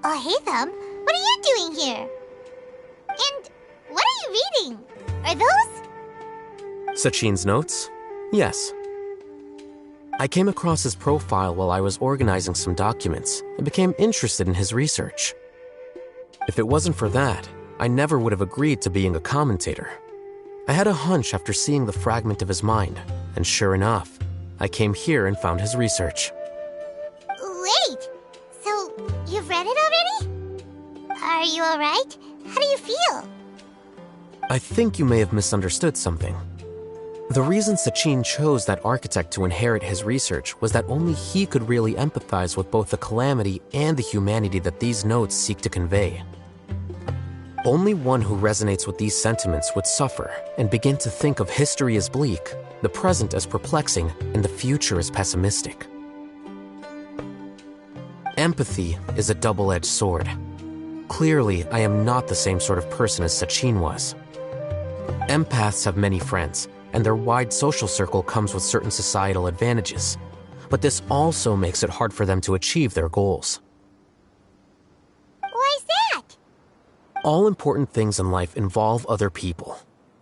Oh, hey, Thumb. What are you doing here? And what are you reading? Are those? Sachin's notes? Yes. I came across his profile while I was organizing some documents and became interested in his research. If it wasn't for that, I never would have agreed to being a commentator. I had a hunch after seeing the fragment of his mind, and sure enough, I came here and found his research. Wait! So, you've read it already? Are you alright? How do you feel? I think you may have misunderstood something. The reason Sachin chose that architect to inherit his research was that only he could really empathize with both the calamity and the humanity that these notes seek to convey. Only one who resonates with these sentiments would suffer and begin to think of history as bleak, the present as perplexing, and the future as pessimistic. Empathy is a double-edged sword. Clearly, I am not the same sort of person as Sachin was. Empaths have many friends, and their wide social circle comes with certain societal advantages. But this also makes it hard for them to achieve their goals. Why's that? All important things in life involve other people.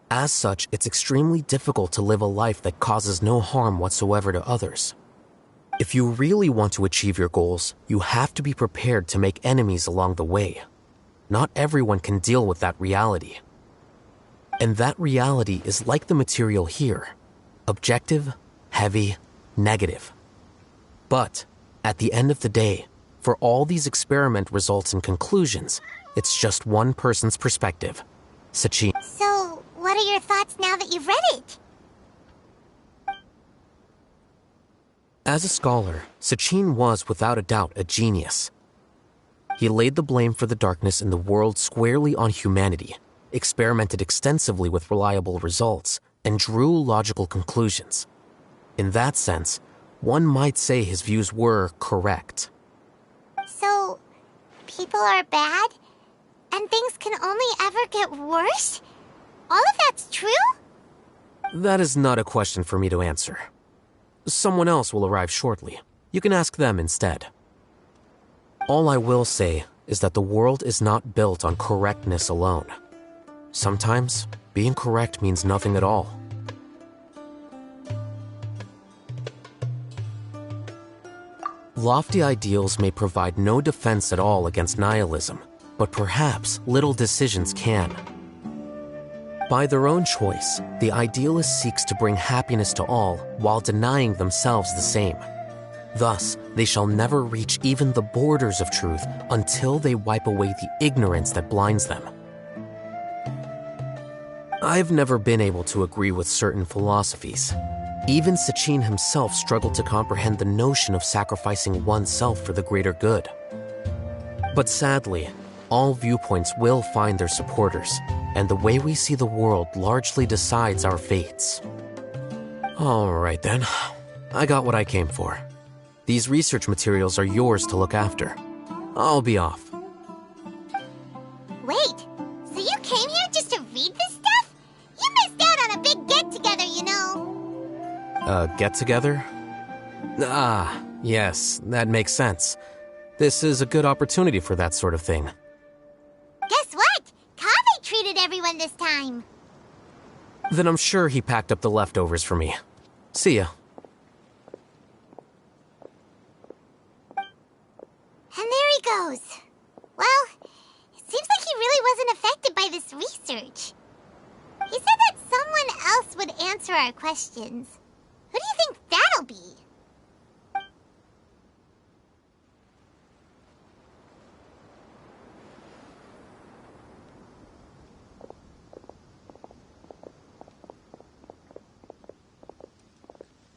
As such, it's extremely difficult to live a life that causes no harm whatsoever to others. If you really want to achieve your goals, you have to be prepared to make enemies along the way. Not everyone can deal with that reality. And that reality is like the material here. Objective, heavy, negative. But, at the end of the day, for all these experiment results and conclusions, it's just one person's perspective. Sachin. So, what are your thoughts now that you've read it? As a scholar, Sachin was without a doubt a genius. He laid the blame for the darkness in the world squarely on humanity, experimented extensively with reliable results, and drew logical conclusions. In that sense, one might say his views were correct. So, people are bad? And things can only ever get worse? All of that's true? That is not a question for me to answer. Someone else will arrive shortly. You can ask them instead. All I will say is that the world is not built on correctness alone. Sometimes, being correct means nothing at all. Lofty ideals may provide no defense at all against nihilism, but perhaps little decisions can. By their own choice, the idealist seeks to bring happiness to all while denying themselves the same. Thus, they shall never reach even the borders of truth until they wipe away the ignorance that blinds them. I've never been able to agree with certain philosophies. Even Sachin himself struggled to comprehend the notion of sacrificing oneself for the greater good. But sadly, all viewpoints will find their supporters, and the way we see the world largely decides our fates. All right then, I got what I came for. These research materials are yours to look after. I'll be off. Wait, so you came here just to read this stuff? You missed out on a big get-together, you know. Get-together? Ah, yes, that makes sense. This is a good opportunity for that sort of thing. Guess what? Kaveh treated everyone this time. Then I'm sure he packed up the leftovers for me. See ya. And there he goes. Well, it seems like he really wasn't affected by this research. He said that someone else would answer our questions. Who do you think that'll be?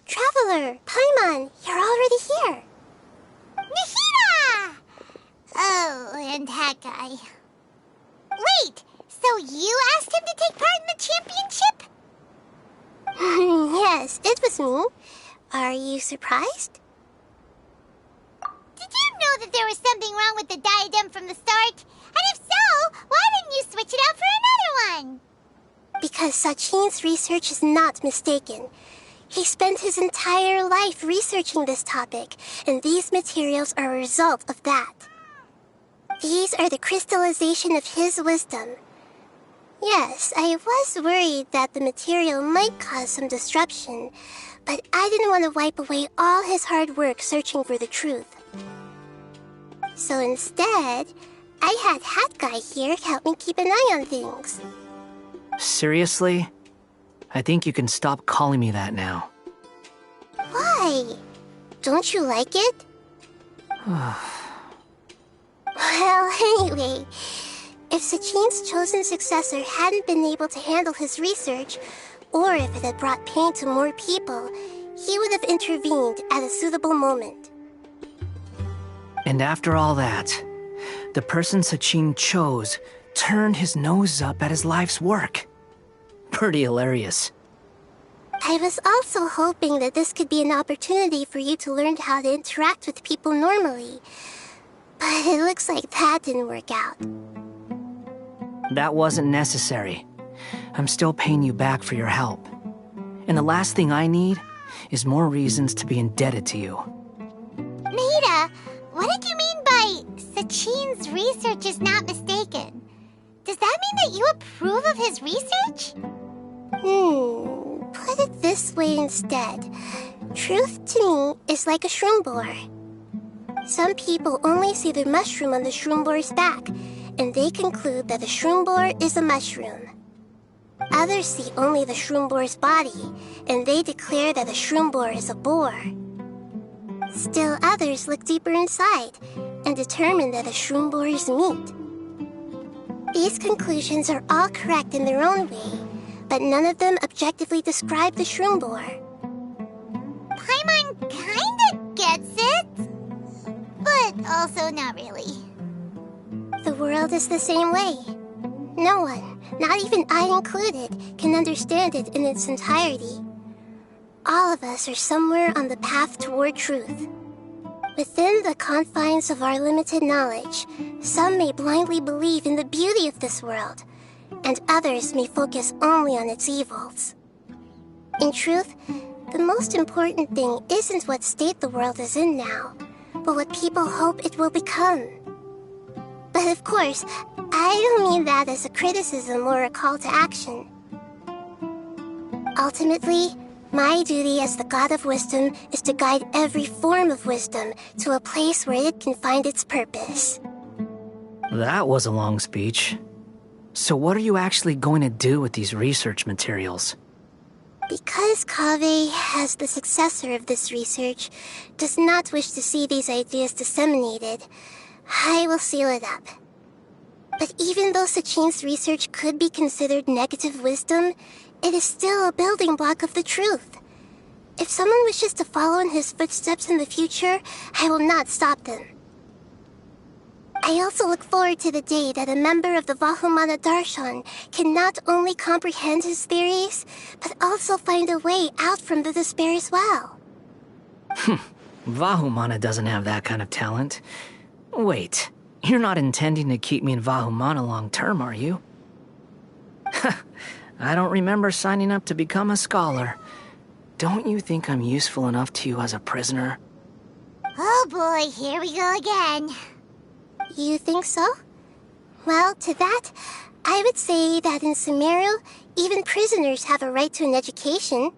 Traveler, Paimon, you're already here. Nahida! Oh, and that guy. Wait, so you asked him to take part in the championship? Yes, it was me. Are you surprised? Did you know that there was something wrong with the diadem from the start? And if so, why didn't you switch it out for another one? Because Sachin's research is not mistaken. He spent his entire life researching this topic, and these materials are a result of that. These are the crystallization of his wisdom. Yes, I was worried that the material might cause some disruption, but I didn't want to wipe away all his hard work searching for the truth. So instead, I had Hat Guy here help me keep an eye on things. Seriously? I think you can stop calling me that now. Why? Don't you like it? Well, anyway, if Sachin's chosen successor hadn't been able to handle his research, or if it had brought pain to more people, he would have intervened at a suitable moment. And after all that, the person Sachin chose turned his nose up at his life's work. Pretty hilarious. I was also hoping that this could be an opportunity for you to learn how to interact with people normally. But it looks like that didn't work out. That wasn't necessary. I'm still paying you back for your help. And the last thing I need is more reasons to be indebted to you. Nahida, what did you mean by Sachin's research is not mistaken? Does that mean that you approve of his research? Put it this way instead. Truth to me is like a shroom boar. Some people only see the mushroom on the shroom boar's back, and they conclude that the shroom boar is a mushroom. Others see only the shroom boar's body, and they declare that a shroom boar is a boar. Still others look deeper inside and determine that a shroom boar is meat. These conclusions are all correct in their own way, but none of them objectively describe the shroom boar. Paimon kinda gets it, but also not really. The world is the same way. No one, not even I included, can understand it in its entirety. All of us are somewhere on the path toward truth. Within the confines of our limited knowledge, some may blindly believe in the beauty of this world, and others may focus only on its evils. In truth, the most important thing isn't what state the world is in now, but what people hope it will become. But of course, I don't mean that as a criticism or a call to action. Ultimately, my duty as the God of Wisdom is to guide every form of wisdom to a place where it can find its purpose. That was a long speech. So what are you actually going to do with these research materials? Because Kaveh, as the successor of this research, does not wish to see these ideas disseminated, I will seal it up. But even though Sachin's research could be considered negative wisdom, it is still a building block of the truth. If someone wishes to follow in his footsteps in the future, I will not stop them. I also look forward to the day that a member of the Vahumana Darshan can not only comprehend his theories, but also find a way out from the despair as well. Vahumana doesn't have that kind of talent. Wait, you're not intending to keep me in Vahumana long term, are you? I don't remember signing up to become a scholar. Don't you think I'm useful enough to you as a prisoner? Oh boy, here we go again. You think so? Well, to that, I would say that in Sumeru, even prisoners have a right to an education.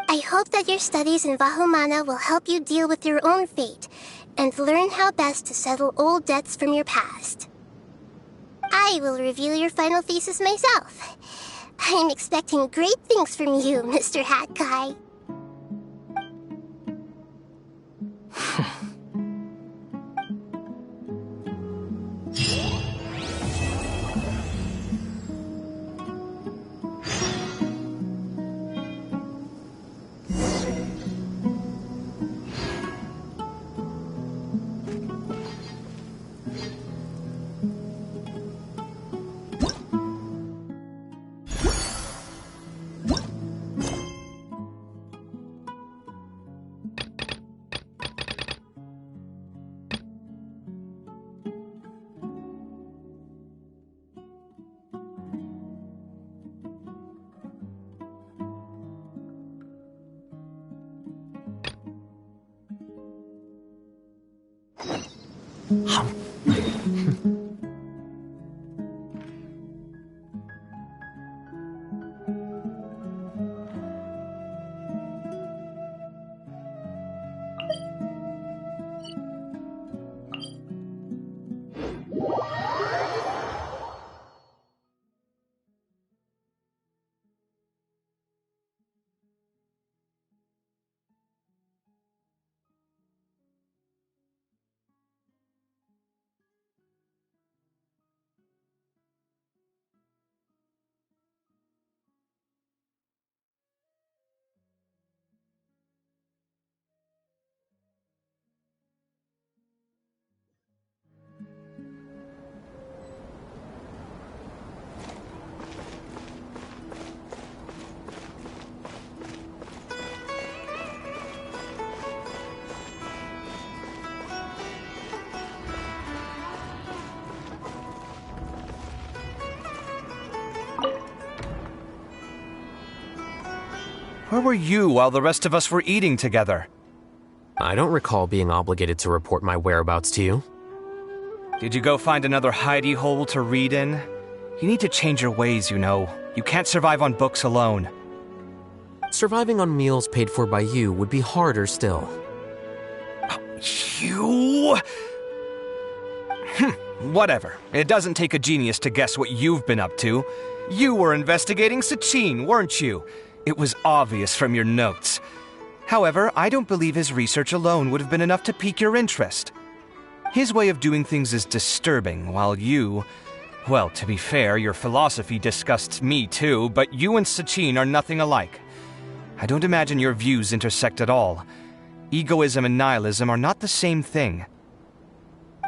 I hope that your studies in Vahumana will help you deal with your own fate, and learn how best to settle old debts from your past. I will review your final thesis myself. I'm expecting great things from you, Mr. Hat Guy. Where were you while the rest of us were eating together? I don't recall being obligated to report my whereabouts to you. Did you go find another hidey hole to read in? You need to change your ways, you know. You can't survive on books alone. Surviving on meals paid for by you would be harder still. You... Whatever. It doesn't take a genius to guess what you've been up to. You were investigating Sachin, weren't you? It was obvious from your notes. However, I don't believe his research alone would have been enough to pique your interest. His way of doing things is disturbing, while you... Well, to be fair, your philosophy disgusts me too, but you and Sachin are nothing alike. I don't imagine your views intersect at all. Egoism and nihilism are not the same thing.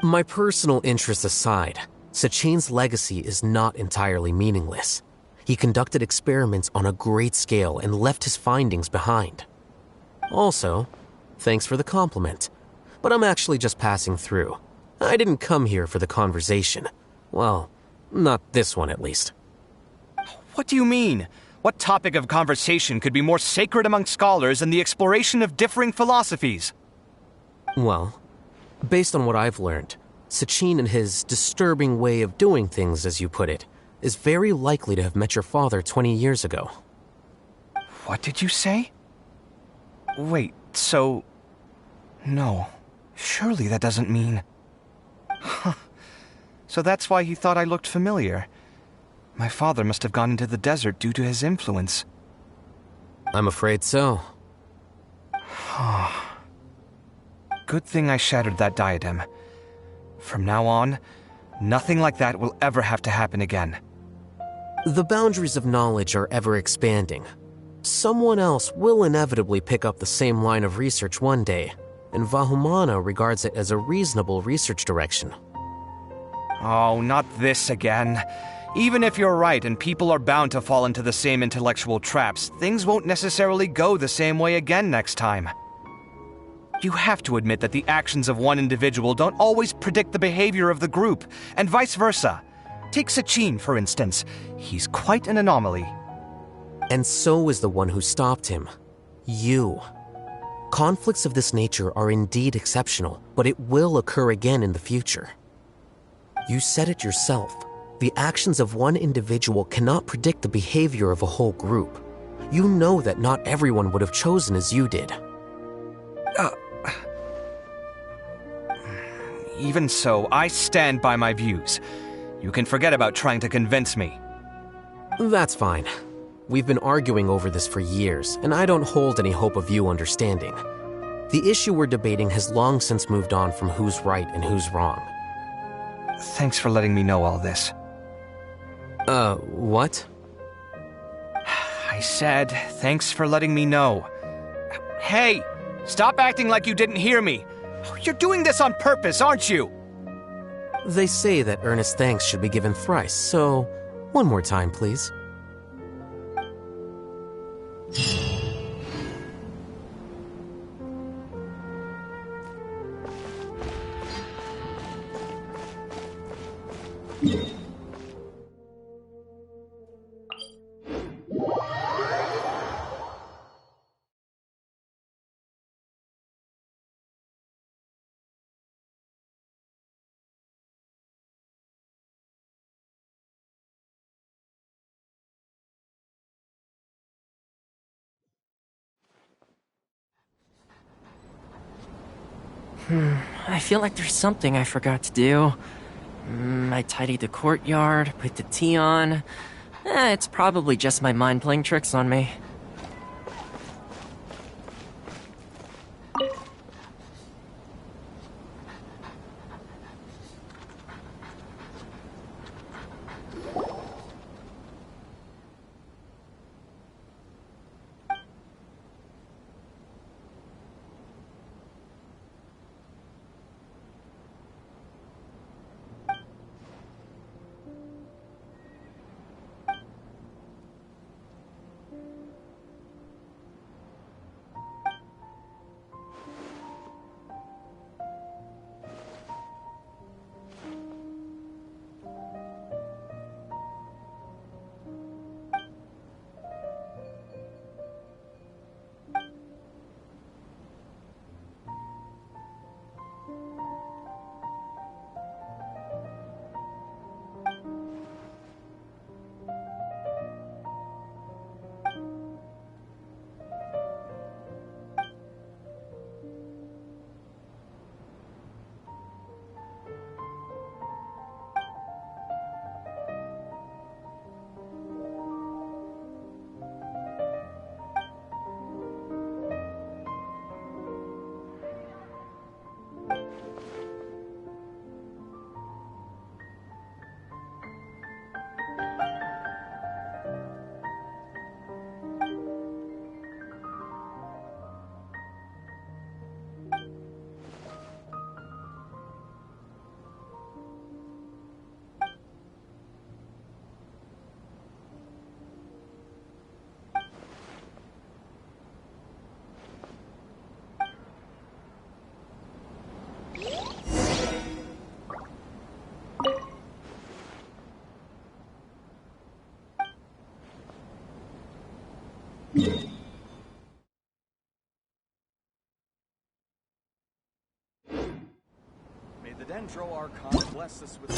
My personal interests aside, Sachin's legacy is not entirely meaningless. He conducted experiments on a great scale and left his findings behind. Also, thanks for the compliment, but I'm actually just passing through. I didn't come here for the conversation. Well, not this one at least. What do you mean? What topic of conversation could be more sacred among scholars than the exploration of differing philosophies? Well, based on what I've learned, Sachin and his disturbing way of doing things, as you put it, is very likely to have met your father 20 years ago. What did you say? Wait, so... No, surely that doesn't mean... Huh. So that's why he thought I looked familiar. My father must have gone into the desert due to his influence. I'm afraid so. Good thing I shattered that diadem. From now on, nothing like that will ever have to happen again. The boundaries of knowledge are ever expanding. Someone else will inevitably pick up the same line of research one day, and Vahumana regards it as a reasonable research direction. Oh, not this again. Even if you're right and people are bound to fall into the same intellectual traps, things won't necessarily go the same way again next time. You have to admit that the actions of one individual don't always predict the behavior of the group, and vice versa. Take Sachin, for instance. He's quite an anomaly. And so is the one who stopped him. You. Conflicts of this nature are indeed exceptional, but it will occur again in the future. You said it yourself. The actions of one individual cannot predict the behavior of a whole group. You know that not everyone would have chosen as you did. Even so, I stand by my views. You can forget about trying to convince me. That's fine. We've been arguing over this for years, and I don't hold any hope of you understanding. The issue we're debating has long since moved on from who's right and who's wrong. Thanks for letting me know all this. What? I said, thanks for letting me know. Hey, stop acting like you didn't hear me. You're doing this on purpose, aren't you? They say that earnest thanks should be given thrice, so one more time, please. I feel like there's something I forgot to do. I tidied the courtyard, put the tea on. It's probably just my mind playing tricks on me. Dendro Archon bless us with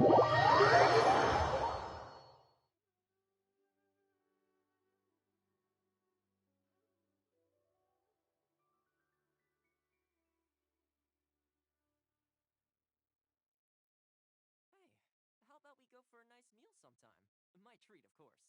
How about we go for a nice meal sometime? My treat, of course.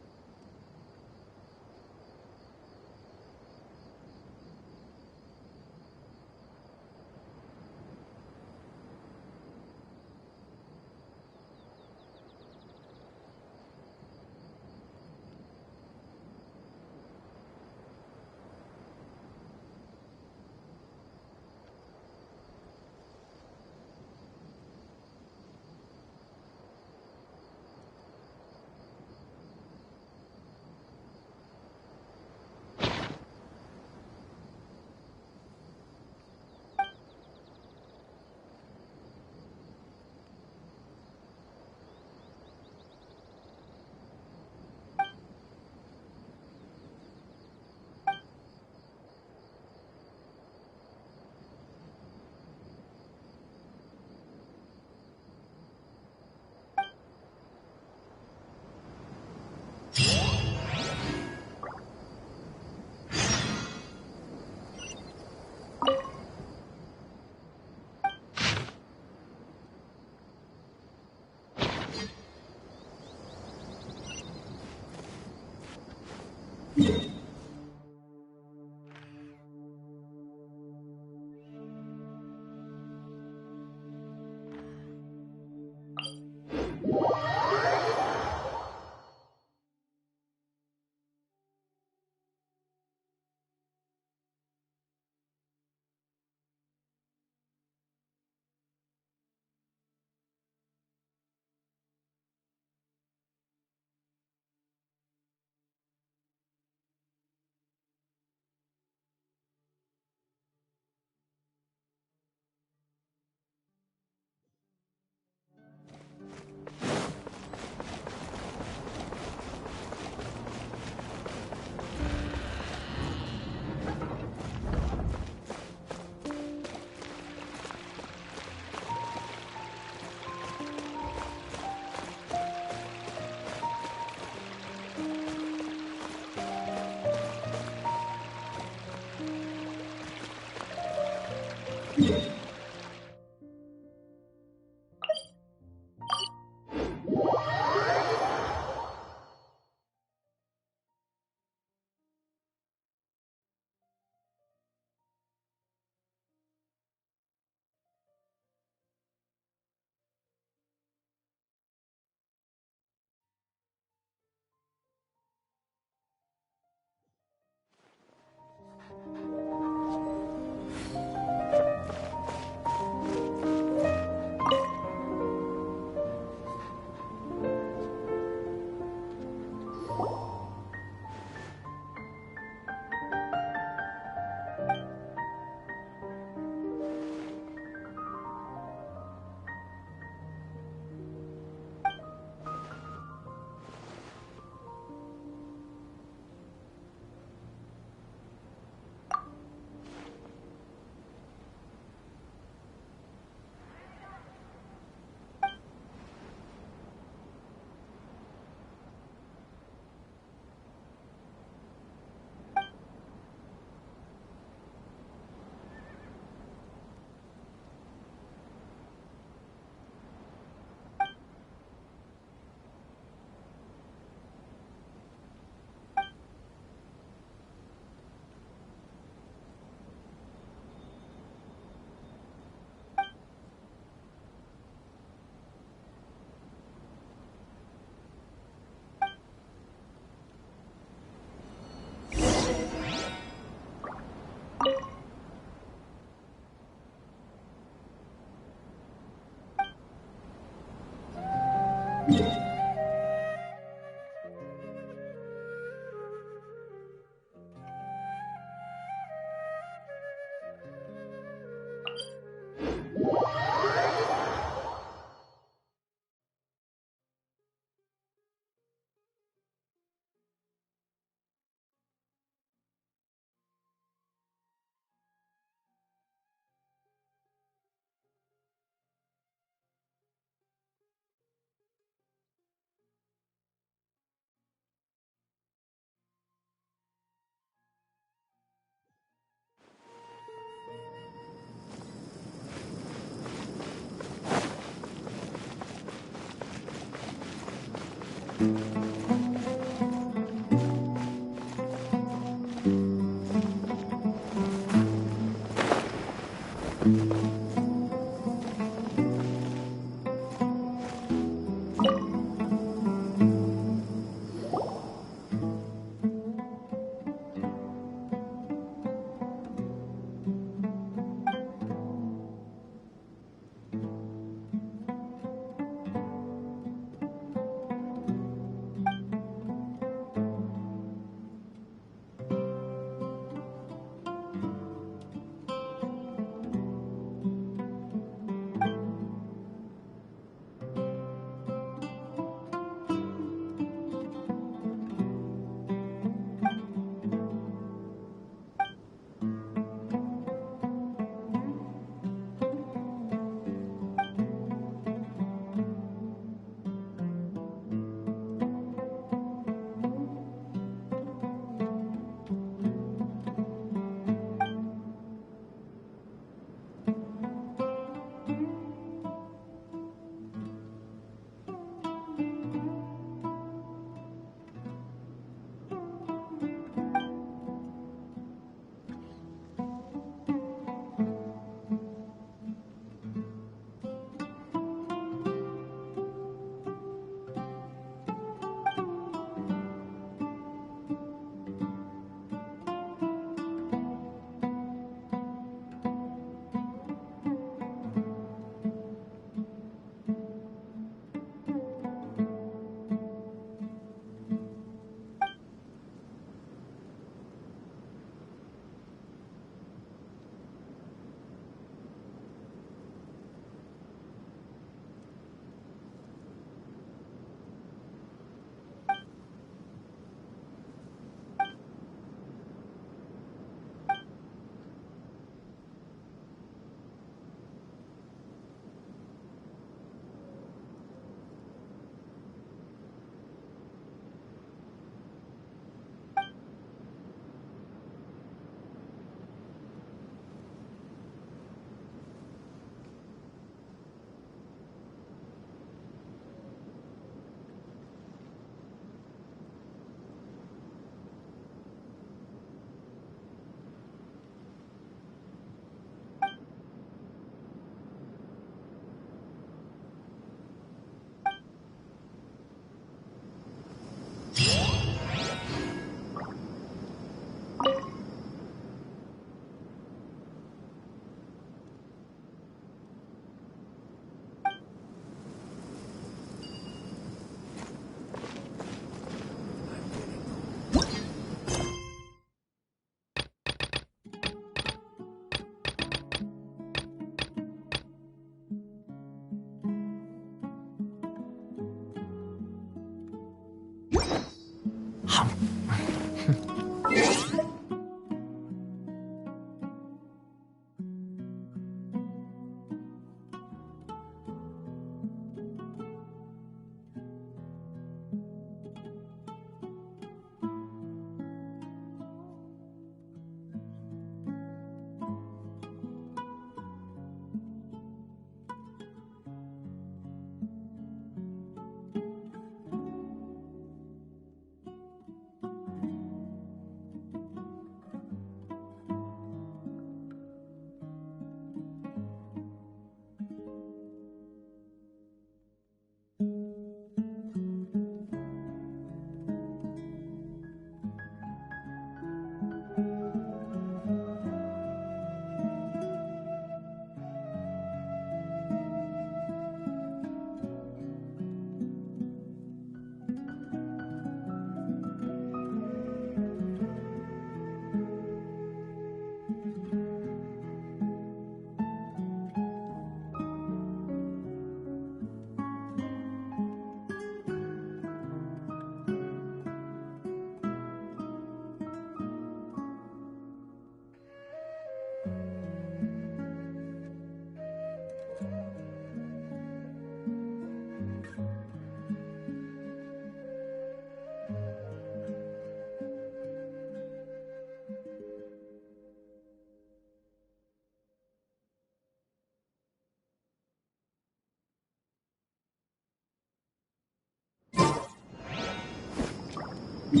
I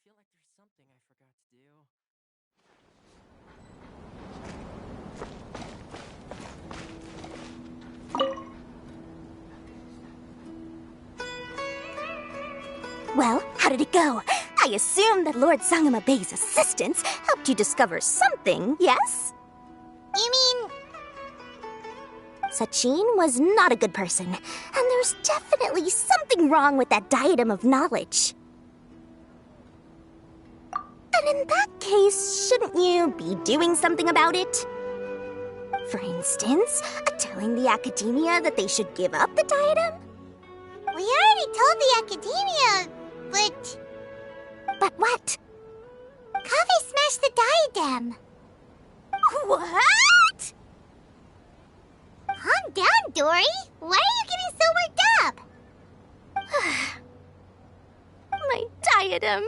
feel like there's something I forgot to do. Well, how did it go? I assume that Lord Sangama Bey's assistance helped you discover something, yes? You mean... Sachin was not a good person, and there's definitely something wrong with that diadem of knowledge. And in that case, shouldn't you be doing something about it? For instance, telling the academia that they should give up the diadem? We already told the academia, but... But what? Kaveh smashed the diadem. What? Calm down, Dory. Why are you getting so worked up? My diadem.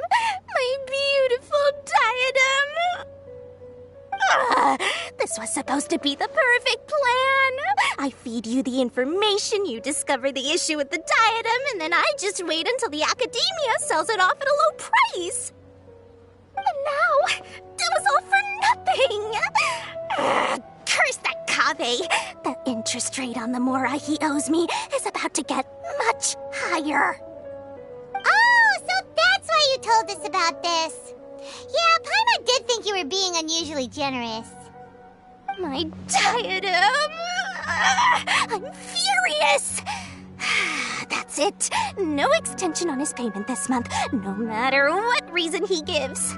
My beautiful diadem. This was supposed to be the perfect plan. I feed you the information, you discover the issue with the diadem, and then I just wait until the academia sells it off at a low price. And now, it was all for nothing. Curse that Kaveh. The interest rate on the mora he owes me is about to get much higher. Oh, so that's why you told us about this. Yeah, Paimon did think you were being unusually generous. My diadem! I'm furious! That's it. No extension on his payment this month, no matter what reason he gives.